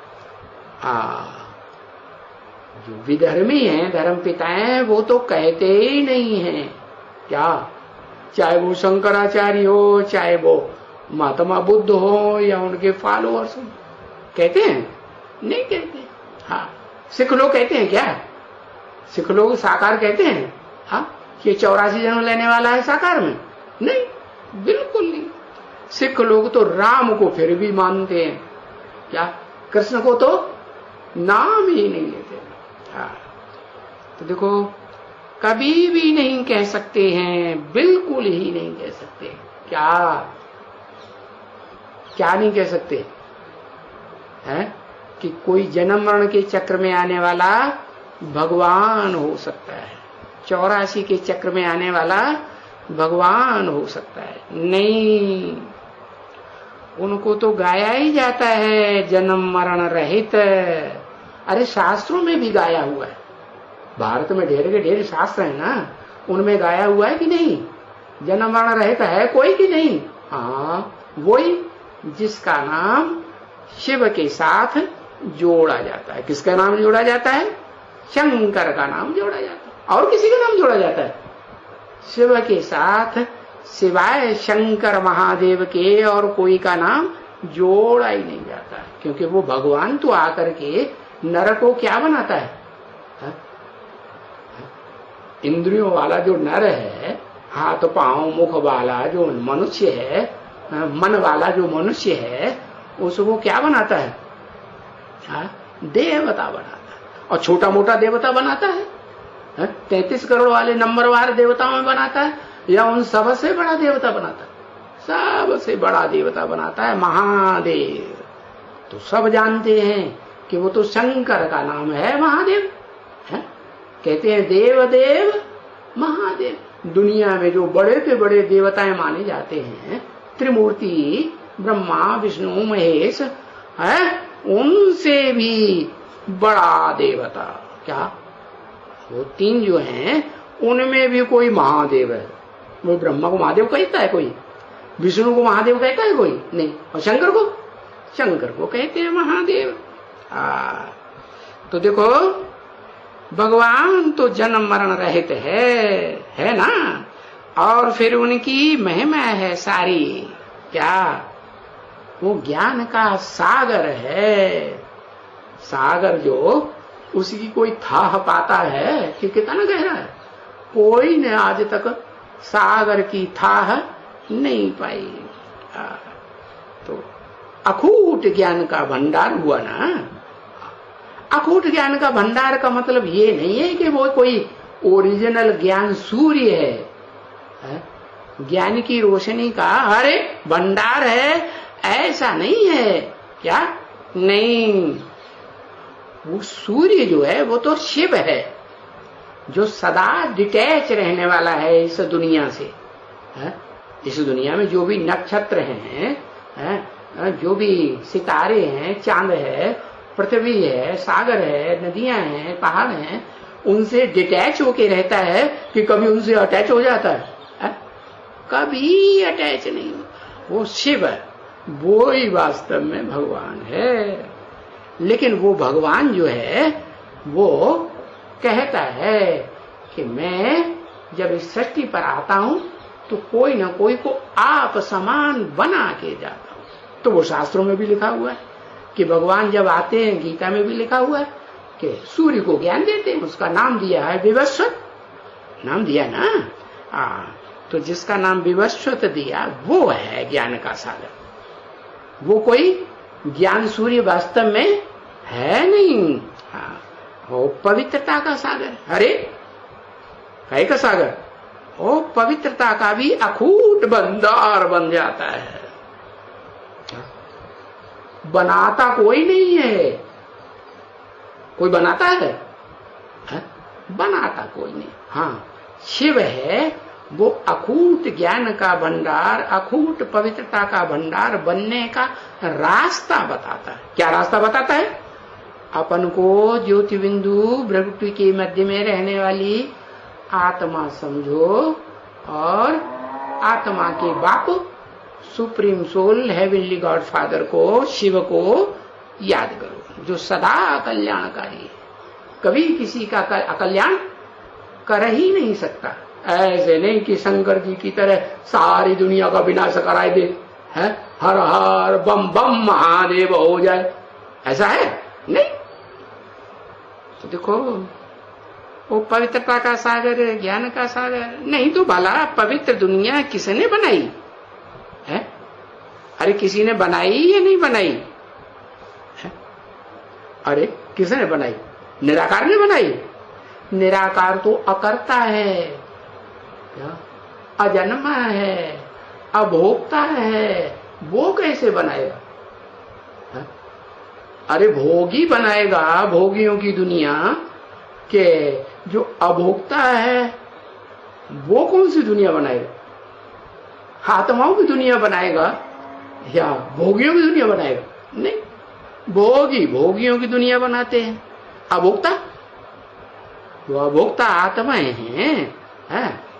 जो विधर्मी हैं, धर्म पिता हैं, वो तो कहते ही नहीं हैं। क्या? चाहे वो शंकराचार्य हो, चाहे वो महात्मा बुद्ध हो या उनके फॉलोअर्स हो, कहते हैं? नहीं कहते। हाँ, सिख लोग कहते हैं क्या? सिख लोग साकार कहते हैं? हाँ, ये 84 जन्म लेने वाला है साकार में? नहीं, बिल्कुल नहीं। सिख लोग तो राम को फिर भी मानते हैं, क्या? कृष्ण को तो नाम ही नहीं लेते। हाँ, तो देखो कभी भी नहीं कह सकते हैं, बिल्कुल ही नहीं कह सकते। क्या क्या नहीं कह सकते हैं? कि कोई जन्म मरण के चक्र में आने वाला भगवान हो सकता है, 84 के चक्र में आने वाला भगवान हो सकता है? नहीं, उनको तो गाया ही जाता है जन्म मरण रहित। अरे शास्त्रों में भी गाया हुआ है, भारत में ढेर के ढेर शास्त्र है ना, उनमें गाया हुआ है कि नहीं? जन्म मरण रहित है कोई कि नहीं? हाँ, वही जिसका नाम शिव के साथ जोड़ा जाता है। किसका नाम जोड़ा जाता है? शंकर का नाम जोड़ा जाता है। और किसी का नाम जोड़ा जाता है? शिव के साथ सिवाय शंकर महादेव के और कोई का नाम जोड़ा ही नहीं जाता है। क्योंकि वो भगवान तो आकर के नर को क्या बनाता है? इंद्रियों वाला जो नर है, हाथ पांव मुख वाला जो मनुष्य है, मन वाला जो मनुष्य है, उसको क्या बनाता है? देवता बनाता है। और छोटा मोटा देवता बनाता है? 33 करोड़ वाले नंबरवार देवताओं में बनाता है, या उन सबसे बड़ा देवता बनाता है? सबसे बड़ा देवता बनाता है महादेव। तो सब जानते हैं कि वो तो शंकर का नाम है महादेव है? कहते हैं देव देव महादेव। दुनिया में जो बड़े से बड़े देवताएं माने जाते हैं, त्रिमूर्ति ब्रह्मा विष्णु महेश है, उनसे भी बड़ा देवता क्या? वो 3 जो हैं उनमें भी कोई महादेव है। वो ब्रह्मा को महादेव कहता है कोई? विष्णु को महादेव कहता है कोई? नहीं। और शंकर को? शंकर को कहते हैं महादेव। तो देखो भगवान तो जन्म मरण रहित है ना, और फिर उनकी महिमा है सारी। क्या? वो ज्ञान का सागर है। सागर जो उसकी कोई थाह पाता है कि कितना गहरा है? कोई ने आज तक सागर की थाह नहीं पाई। तो अखूट ज्ञान का भंडार हुआ ना। अखूट ज्ञान का भंडार का मतलब ये नहीं है कि वो कोई ओरिजिनल ज्ञान सूर्य है, ज्ञान की रोशनी का अरे भंडार है, ऐसा नहीं है। क्या? नहीं, वो सूर्य जो है वो तो शिव है, जो सदा डिटैच रहने वाला है इस दुनिया से। इस दुनिया में जो भी नक्षत्र हैं, जो भी सितारे हैं, चांद है, पृथ्वी है, सागर है, नदियां हैं, पहाड़ हैं, उनसे डिटैच होके रहता है कि कभी उनसे अटैच हो जाता है? कभी अटैच नहीं होता। वो शिव है, वो ही वास्तव में भगवान है। लेकिन वो भगवान जो है वो कहता है कि मैं जब इस सृष्टि पर आता हूं तो कोई ना कोई को आप समान बना के जाता हूं। तो वो शास्त्रों में भी लिखा हुआ है कि भगवान जब आते हैं, गीता में भी लिखा हुआ है कि सूर्य को ज्ञान देते हैं, उसका नाम दिया है विवस्वत, नाम दिया ना। तो जिसका नाम विवस्वत दिया वो है ज्ञान का सागर। वो कोई ज्ञान सूर्य वास्तव में है नहीं। वो पवित्रता का सागर, अरे है का सागर, वो पवित्रता का भी अखूट भंडार बन जाता है। बनाता कोई नहीं है। कोई बनाता है? बनाता कोई नहीं। हाँ, शिव है वो अखूट ज्ञान का भंडार, अखूट पवित्रता का भंडार बनने का रास्ता बताता है। क्या रास्ता बताता है? अपन को ज्योति बिंदु भ्रगुटी के मध्य में रहने वाली आत्मा समझो और आत्मा के बाप supreme soul heavenly God father को, शिव को याद करो, जो सदा कल्याणकारी है, कभी किसी का अकल्याण कर ही नहीं सकता। ऐसे नहीं कि शंकर जी की तरह सारी दुनिया का विनाश कराए दे, है हर हर बम बम महादेव हो जाए, ऐसा है नहीं। तो देखो वो पवित्रता का सागर है, ज्ञान का सागर। नहीं तो भला पवित्र दुनिया किसने बनाई है? अरे किसी ने बनाई या नहीं बनाई है? अरे किसने बनाई? निराकार ने बनाई। निराकार तो अकर्ता है, क्या अजन्मा है, अभोक्ता है, वो कैसे बनाएगा? है? अरे भोगी बनाएगा, भोगियों की दुनिया के जो अभोक्ता है वो कौन सी दुनिया बनाएगा? आत्माओं की दुनिया बनाएगा या भोगियों की दुनिया बनाएगा? नहीं, भोगी भोगियों की दुनिया बनाते हैं। अभोक्ता, वो अभोक्ता आत्माएं हैं,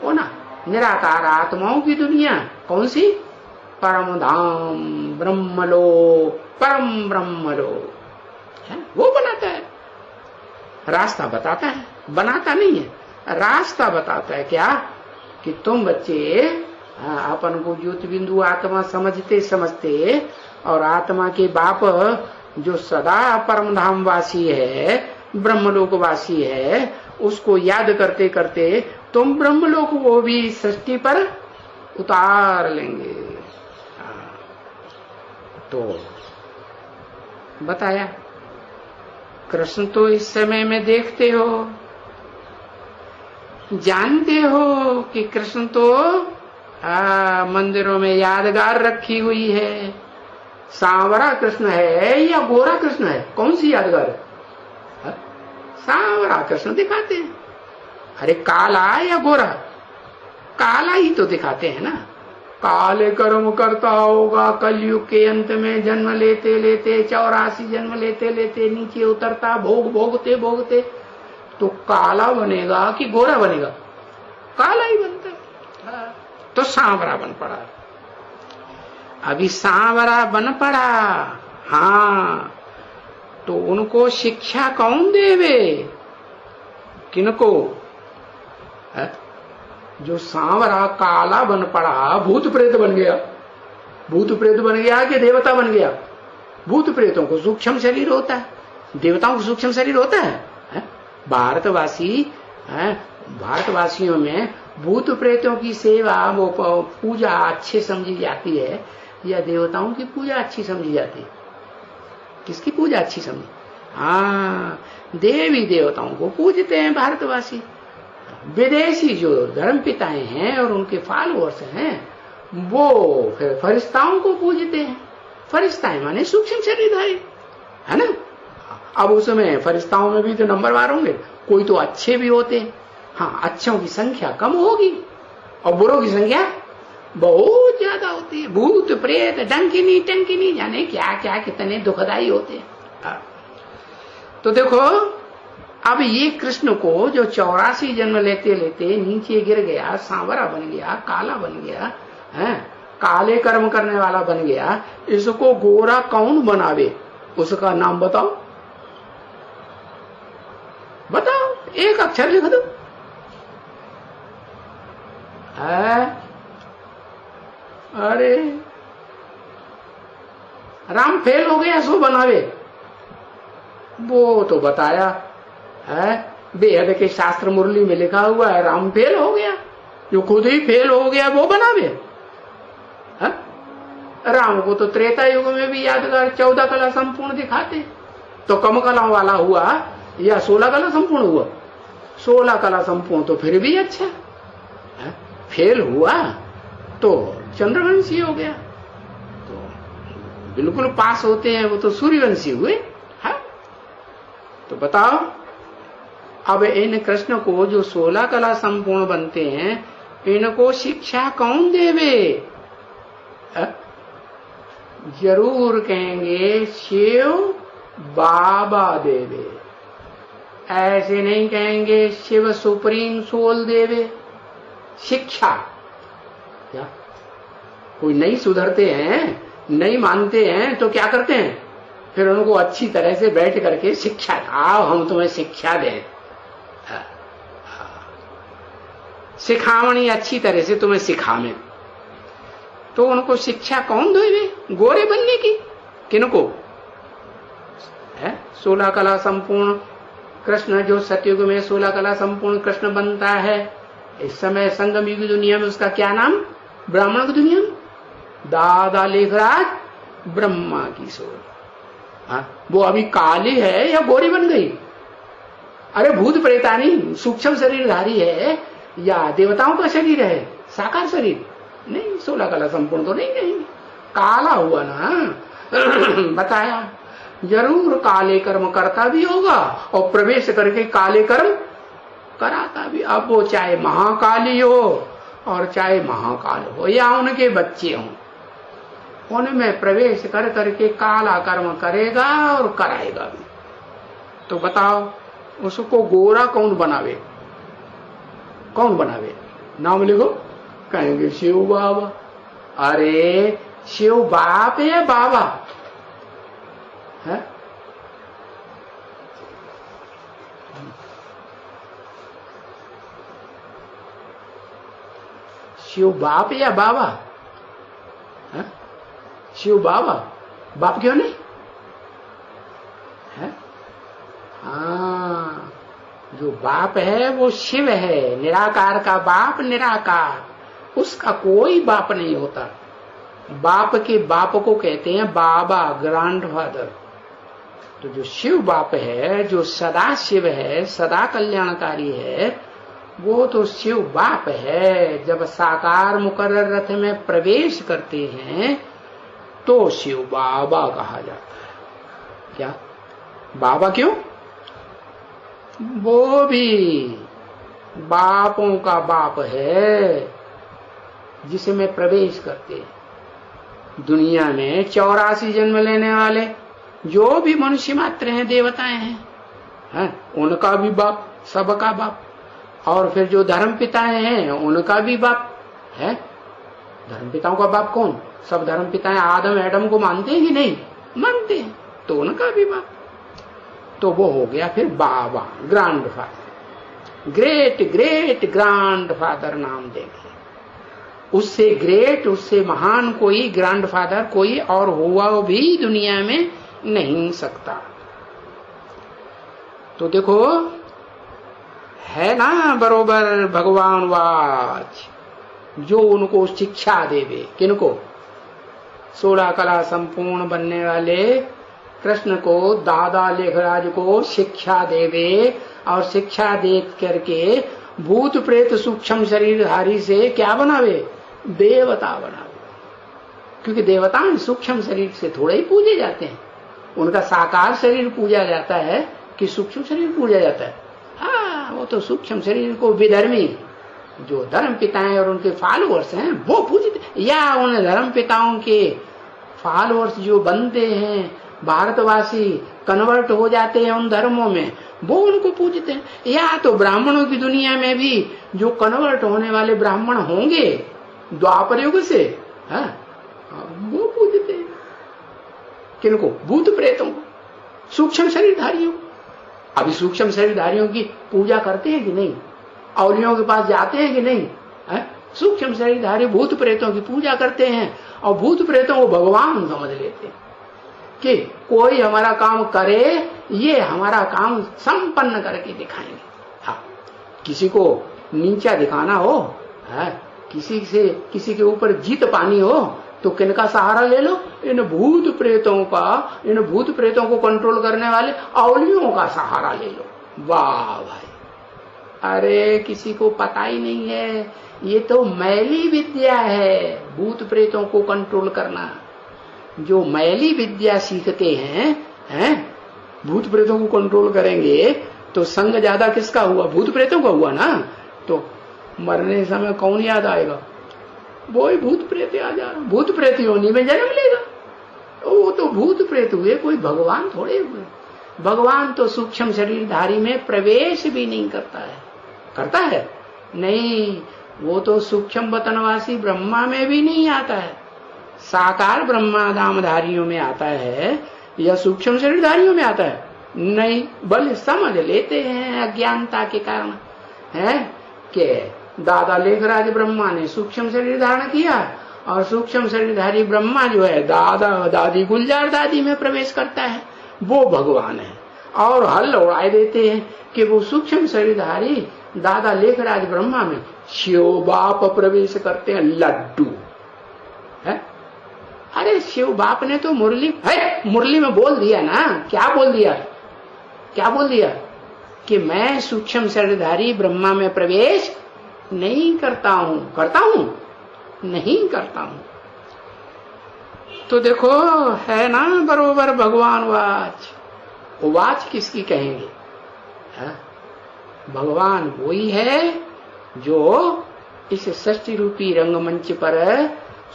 वो ना निराकार आत्माओं की दुनिया कौन सी? परम धाम ब्रह्मलोक, परम ब्रह्मलोक है, वो बनाता है, रास्ता बताता है, बनाता नहीं है, रास्ता बताता है। क्या कि तुम बच्चे अपन को ज्योति बिंदु आत्मा समझते समझते और आत्मा के बाप जो सदा परम धाम वासी है, ब्रह्मलोक वासी है, उसको याद करते करते तुम ब्रह्मलोक को भी सृष्टि पर उतार लेंगे। तो बताया, कृष्ण तो इस समय में देखते हो, जानते हो कि कृष्ण तो मंदिरों में यादगार रखी हुई है। सांवरा कृष्ण है या गोरा कृष्ण है? कौन सी यादगार है? सांवरा कृष्ण दिखाते हैं। अरे काला या गोरा? काला ही तो दिखाते हैं ना। काले कर्म करता होगा, कलयुग के अंत में जन्म लेते लेते 84 जन्म लेते लेते नीचे उतरता, भोग भोगते भोगते तो काला बनेगा कि गोरा बनेगा? काला ही बनता है। तो सांवरा बन पड़ा। अभी सांवरा बन पड़ा, हाँ, तो उनको शिक्षा कौन देवे? किनको? जो सांवरा काला बन पड़ा, भूत प्रेत बन गया। भूत प्रेत बन गया कि देवता बन गया? भूत प्रेतों को सूक्ष्म शरीर होता है, देवताओं को सूक्ष्म शरीर होता है। भारतवासियों में भूत प्रेतों की सेवा, वो पूजा अच्छी समझी जाती है या देवताओं की पूजा अच्छी समझी जाती है? किसकी पूजा अच्छी समझी? हाँ, देवी देवताओं को पूजते हैं भारतवासी। विदेशी जो धर्म पिताएं हैं और उनके फॉलोअर्स हैं वो फिर फरिश्ताओं को पूजते हैं। फरिश्ताएं माने सूक्ष्म शरीरधारी, है ना। अब उसमें फरिश्ताओं में भी तो नंबरवार होंगे, कोई तो अच्छे भी होते हैं। हाँ, अच्छों की संख्या कम होगी और बुरों की संख्या बहुत ज्यादा होती है। भूत प्रेत डंकिनी टंकिनी जाने क्या क्या कितने दुखदाई होते हैं। तो देखो, अब ये कृष्ण को जो 84 जन्म लेते लेते नीचे गिर गया, सांवरा बन गया, काला बन गया, है काले कर्म करने वाला बन गया, इसको गोरा कौन बनावे? उसका नाम बताओ, बताओ, एक अक्षर लिख दो। अरे राम फेल हो गया, सो बनावे, वो तो बताया है, बेहद के शास्त्र मुरली में लिखा हुआ है राम फेल हो गया, जो खुद ही फेल हो गया वो बनावे। है? राम को तो त्रेता युग में भी यादगार 14 कला संपूर्ण दिखाते, तो कम कला वाला हुआ या 16 कला संपूर्ण हुआ? 16 कला संपूर्ण तो फिर भी अच्छा है? फेल हुआ तो चंद्रवंशी हो गया, तो बिल्कुल पास होते हैं वो तो सूर्यवंशी हुए। है? तो बताओ, अब इन कृष्ण को जो 16 कला संपूर्ण बनते हैं, इनको शिक्षा कौन देवे? जरूर कहेंगे शिव बाबा देवे, ऐसे नहीं कहेंगे शिव सुप्रीम सोल देवे। शिक्षा क्या कोई नहीं सुधरते हैं, नहीं मानते हैं तो क्या करते हैं? फिर उनको अच्छी तरह से बैठ करके शिक्षा, आओ हम तुम्हें शिक्षा दें, सिखावनी अच्छी तरह से तुम्हें सिखावे। तो उनको शिक्षा कौन देवे? गोरे बनने की। किनको? 16 कला संपूर्ण कृष्ण, जो सतयुग में 16 कला संपूर्ण कृष्ण बनता है, इस समय संगम युग दुनिया में उसका क्या नाम? ब्राह्मण की दुनिया में दादा लेखराज ब्रह्मा की सोल। वो अभी काली है या गोरी बन गई? अरे भूत प्रेतानी सूक्ष्म शरीरधारी है या देवताओं का शरीर है, साकार शरीर? नहीं, 16 कला संपूर्ण तो नहीं कहेंगे, काला हुआ ना। बताया जरूर काले कर्म करता भी होगा और प्रवेश करके काले कर्म कराता भी। अब वो चाहे महाकाली हो और चाहे महाकाल हो या उनके बच्चे हों, उनमें प्रवेश कर करके काला कर्म करेगा और कराएगा भी। तो बताओ उसको गोरा कौन बनावे? कौन बनावे? नाम लिखो, कहेंगे शिव बाबा। अरे शिव बाप है बाबा है? शिव बाप या बाबा है? शिव बाबा, बाप क्यों नहीं है? हाँ, जो बाप है वो शिव है, निराकार का बाप निराकार, उसका कोई बाप नहीं होता। बाप के बाप को कहते हैं बाबा, ग्रैंडफादर। तो जो शिव बाप है, जो सदा शिव है, सदा कल्याणकारी है, वो तो शिव बाप है। जब साकार मुकर्रर रथ में प्रवेश करते हैं तो शिव बाबा कहा जाता है। क्या बाबा क्यों? वो भी बापों का बाप है जिसमें प्रवेश करते हैं। दुनिया में 84 जन्म लेने वाले जो भी मनुष्य मात्र हैं, देवताएं हैं, उनका भी बाप, सबका बाप। और फिर जो धर्म पिताएं हैं उनका भी बाप है। धर्म पिताओं का बाप कौन? सब धर्म पिताएं आदम एडम को मानते हैं कि नहीं मानते हैं? तो उनका भी बाप। तो वो हो गया फिर बाबा, ग्रैंडफादर, ग्रेट ग्रेट ग्रैंडफादर नाम देंगे। उससे ग्रेट, उससे महान कोई ग्रैंडफादर कोई और हुआ भी दुनिया में नहीं सकता। तो देखो है ना बरोबर भगवान वाच, जो उनको शिक्षा देवे। किनको? 16 कला संपूर्ण बनने वाले कृष्ण को, दादा लेखराज को शिक्षा देवे और शिक्षा दे करके भूत प्रेत सूक्ष्म शरीरधारी से क्या बनावे? देवता बनावे। क्योंकि देवता सूक्ष्म शरीर से थोड़े ही पूजे जाते हैं। उनका साकार शरीर पूजा जाता है कि सूक्ष्म शरीर पूजा जाता है? हाँ, वो तो सूक्ष्म शरीर को विधर्मी जो धर्म पिताएं और उनके फॉलोअर्स हैं वो पूजते, या उन धर्म पिताओं के फॉलोअर्स जो बनते हैं भारतवासी कन्वर्ट हो जाते हैं उन धर्मों में, वो उनको पूजते हैं। या तो ब्राह्मणों की दुनिया में भी जो कन्वर्ट होने वाले ब्राह्मण होंगे द्वापर युग से, वो पूजते हैं किनको? भूत प्रेतों को, सूक्ष्म शरीरधारियों। अभी सूक्ष्म शरीरधारियों की पूजा करते हैं कि नहीं? औलियों के पास जाते हैं कि नहीं? सूक्ष्म शरीरधारी भूत प्रेतों की पूजा करते हैं और भूत प्रेतों को भगवान समझ लेते हैं कि कोई हमारा काम करे, ये हमारा काम संपन्न करके दिखाएंगे। हाँ, किसी को नीचा दिखाना हो, किसी के ऊपर जीत पानी हो तो किनका सहारा ले लो? इन भूत प्रेतों को कंट्रोल करने वाले औलियों का सहारा ले लो। वाह भाई, अरे किसी को पता ही नहीं है, ये तो मैली विद्या है भूत प्रेतों को कंट्रोल करना। जो मैली विद्या सीखते हैं भूत प्रेतों को कंट्रोल करेंगे तो संग ज्यादा किसका हुआ? भूत प्रेतों का हुआ ना। तो मरने समय कौन याद आएगा? वो ही भूत प्रेत आ जा रहा, भूत प्रेत योनि में जन्म लेगा। वो तो भूत प्रेत हुए, कोई भगवान थोड़े हुए। भगवान तो सूक्ष्म शरीरधारी में प्रवेश भी नहीं करता है। करता है? नहीं, वो तो सूक्ष्म वतनवासी ब्रह्मा में भी नहीं आता है। साकार ब्रह्मा धामधारियों में आता है या सूक्ष्म शरीरधारियों में आता है? नहीं, बल समझ लेते हैं अज्ञानता के कारण है कि दादा लेखराज ब्रह्मा ने सूक्ष्म शरीर धारण किया और सूक्ष्म शरीरधारी ब्रह्मा जो है दादा दादी गुलजार दादी में प्रवेश करता है, वो भगवान है। और हल उड़ाए देते हैं कि वो सूक्ष्म शरीरधारी दादा लेखराज ब्रह्मा में शिव बाप प्रवेश करते हैं, लड्डू है। अरे शिव बाप ने तो मुरली में बोल दिया ना। क्या बोल दिया कि मैं सूक्ष्म शरीरधारी ब्रह्मा में प्रवेश नहीं करता हूं, नहीं करता हूं। तो देखो है ना बरोबर भगवान वाच किसकी कहेंगे? भगवान वही है जो इस सृष्टि रूपी रंगमंच पर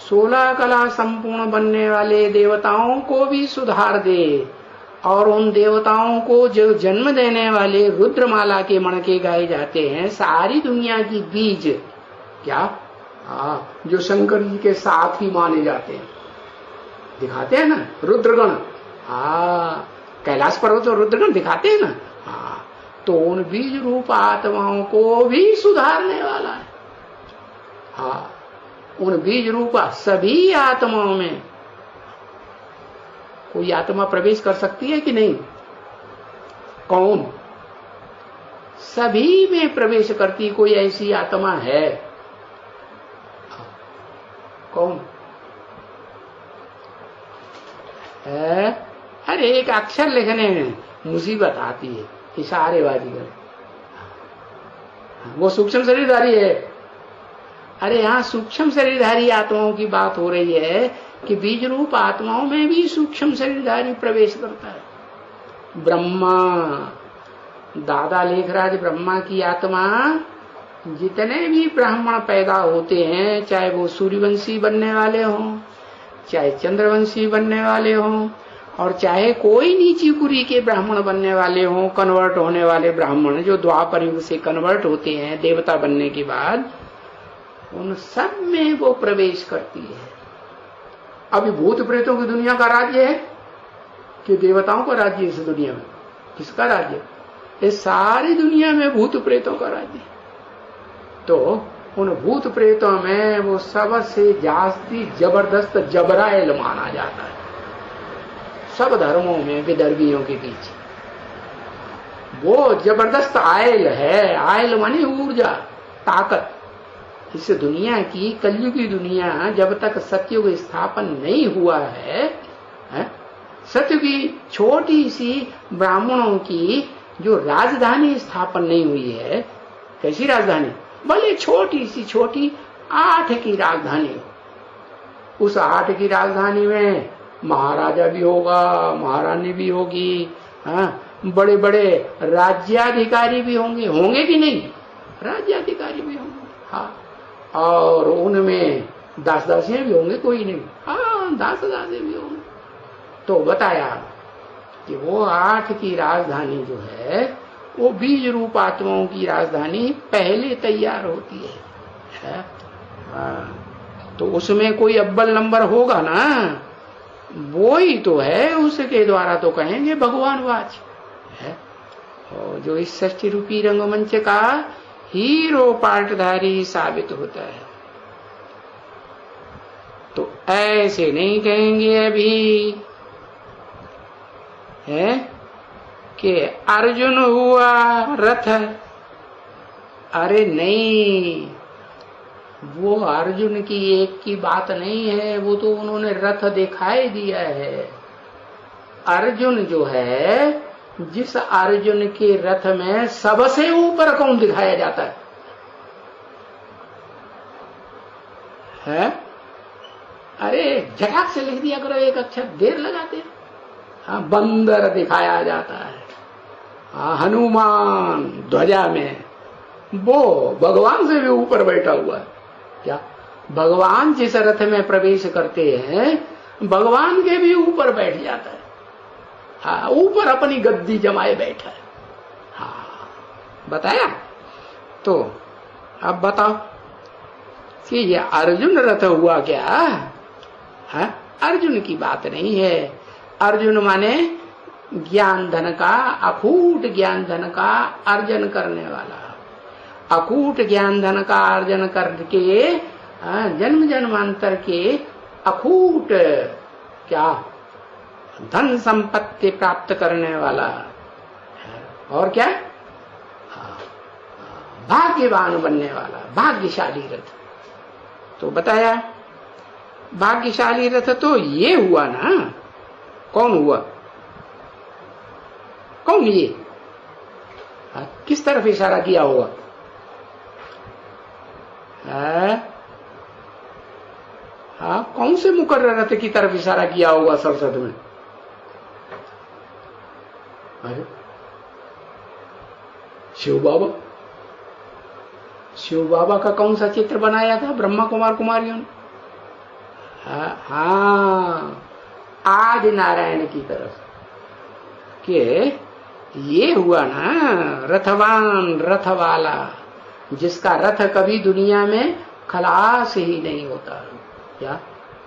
16 कला संपूर्ण बनने वाले देवताओं को भी सुधार दे और उन देवताओं को जो जन्म देने वाले रुद्रमाला के मणके गाए जाते हैं, सारी दुनिया की बीज क्या जो शंकर जी के साथ ही माने जाते हैं, दिखाते हैं ना रुद्रगण। कैलाश पर्वत और रुद्रगण दिखाते हैं ना। तो उन बीज रूप आत्माओं को भी सुधारने वाला है। उन बीज रूप सभी आत्माओं में कोई आत्मा प्रवेश कर सकती है कि नहीं? कौन? सभी में प्रवेश करती कोई ऐसी आत्मा है? कौन है? अरे एक अक्षर लिखने में मुसीबत आती है, इशारेबाजी कर, वो सूक्ष्म शरीरधारी है। अरे यहाँ सूक्ष्म शरीरधारी आत्माओं की बात हो रही है कि बीज रूप आत्माओं में भी सूक्ष्म शरीरधारी प्रवेश करता है। ब्रह्मा दादा लेखराज ब्रह्मा की आत्मा, जितने भी ब्राह्मण पैदा होते हैं, चाहे वो सूर्यवंशी बनने वाले हों, चाहे चंद्रवंशी बनने वाले हों, और चाहे कोई नीची कुरी के ब्राह्मण बनने वाले हों, कन्वर्ट होने वाले ब्राह्मण जो द्वापर युग से कन्वर्ट होते हैं देवता बनने के बाद, उन सब में वो प्रवेश करती है। अभी भूत प्रेतों की दुनिया का राज्य है कि देवताओं का राज्य? इस दुनिया में किसका राज्य? इस सारी दुनिया में भूत प्रेतों का राज्य। तो उन भूत प्रेतों में वो सबसे जास्ती जबरदस्त जबराइल माना जाता है। सब धर्मों में विदर्भियों के बीच वो जबरदस्त आयल है। आयल माने ऊर्जा, ताकत। इस दुनिया की कलयुगी दुनिया जब तक सत्युग स्थापन नहीं हुआ है, सत्युग की छोटी सी ब्राह्मणों की जो राजधानी स्थापन नहीं हुई है, कैसी राजधानी? भले छोटी सी, छोटी 8 की राजधानी। उस 8 की राजधानी में महाराजा भी होगा, महारानी भी होगी, बड़े बड़े राज्याधिकारी भी होंगे कि नहीं? राज्याधिकारी भी होंगे। और उनमें दास दासियां भी होंगे, कोई नहीं। दास दासी भी होंगे। तो बताया कि वो 8 की राजधानी जो है वो बीज रूप आत्माओं की राजधानी पहले तैयार होती है? तो उसमें कोई अव्वल नंबर होगा ना, वो ही तो है, उसके द्वारा तो कहेंगे भगवान वाच है। और जो इस षष्ठी रूपी रंगमंच का हीरो पार्टधारी साबित होता है। तो ऐसे नहीं कहेंगे अभी है कि अर्जुन हुआ रथ। अरे नहीं, वो अर्जुन की एक की बात नहीं है, वो तो उन्होंने रथ दिखाई दिया है। अर्जुन जो है, जिस अर्जुन के रथ में सबसे ऊपर कौन दिखाया जाता है? अरे झटाक से लिख दिया करो, एक अक्षर देर लगाते। हाँ, बंदर दिखाया जाता है। हाँ, हनुमान ध्वजा में, वो भगवान से भी ऊपर बैठा हुआ है। क्या भगवान जिस रथ में प्रवेश करते हैं, भगवान के भी ऊपर बैठ जाता है। हाँ, ऊपर अपनी गद्दी जमाए बैठा है। हाँ, बताया। तो अब बताओ कि ये अर्जुन रथ हुआ क्या? हाँ, अर्जुन की बात नहीं है। अर्जुन माने ज्ञान धन का, अकूट ज्ञान धन का अर्जन करने वाला। अकूट ज्ञान धन का अर्जन करके जन्म जन्मांतर के अकूट क्या धन संपत्ति प्राप्त करने वाला। और क्या? भाग्यवान बनने वाला, भाग्यशाली रथ। तो बताया भाग्यशाली रथ तो ये हुआ ना। कौन हुआ? कौन ये? किस तरफ इशारा किया होगा? हाँ, कौन से मुकर्रर रथ की तरफ इशारा किया होगा सरस्वत में? अरे शिव बाबा। शिव बाबा का कौन सा चित्र बनाया था ब्रह्मा कुमार कुमारियों ने? हाँ, आदि नारायण की तरफ के ये हुआ ना रथवान, रथ वाला, जिसका रथ कभी दुनिया में खलास ही नहीं होता। क्या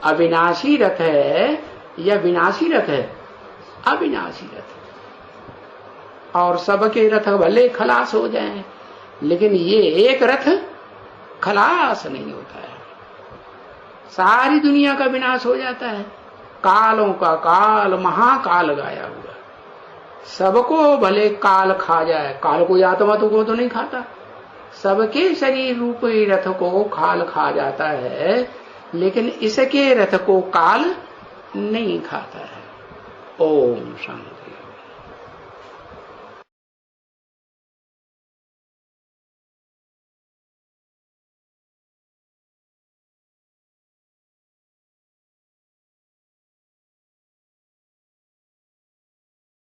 अविनाशी रथ है या विनाशी रथ है? अविनाशी रथ। और सबके रथ भले खलास हो जाएं, लेकिन ये एक रथ खलास नहीं होता है। सारी दुनिया का विनाश हो जाता है। कालों का काल, महाकाल गाया हुआ। सबको भले काल खा जाए, काल कोई आत्मा तो को तो नहीं खाता। सबके शरीर रूपी रथ को काल खा जाता है, लेकिन इसके रथ को काल नहीं खाता है। ओम शांति।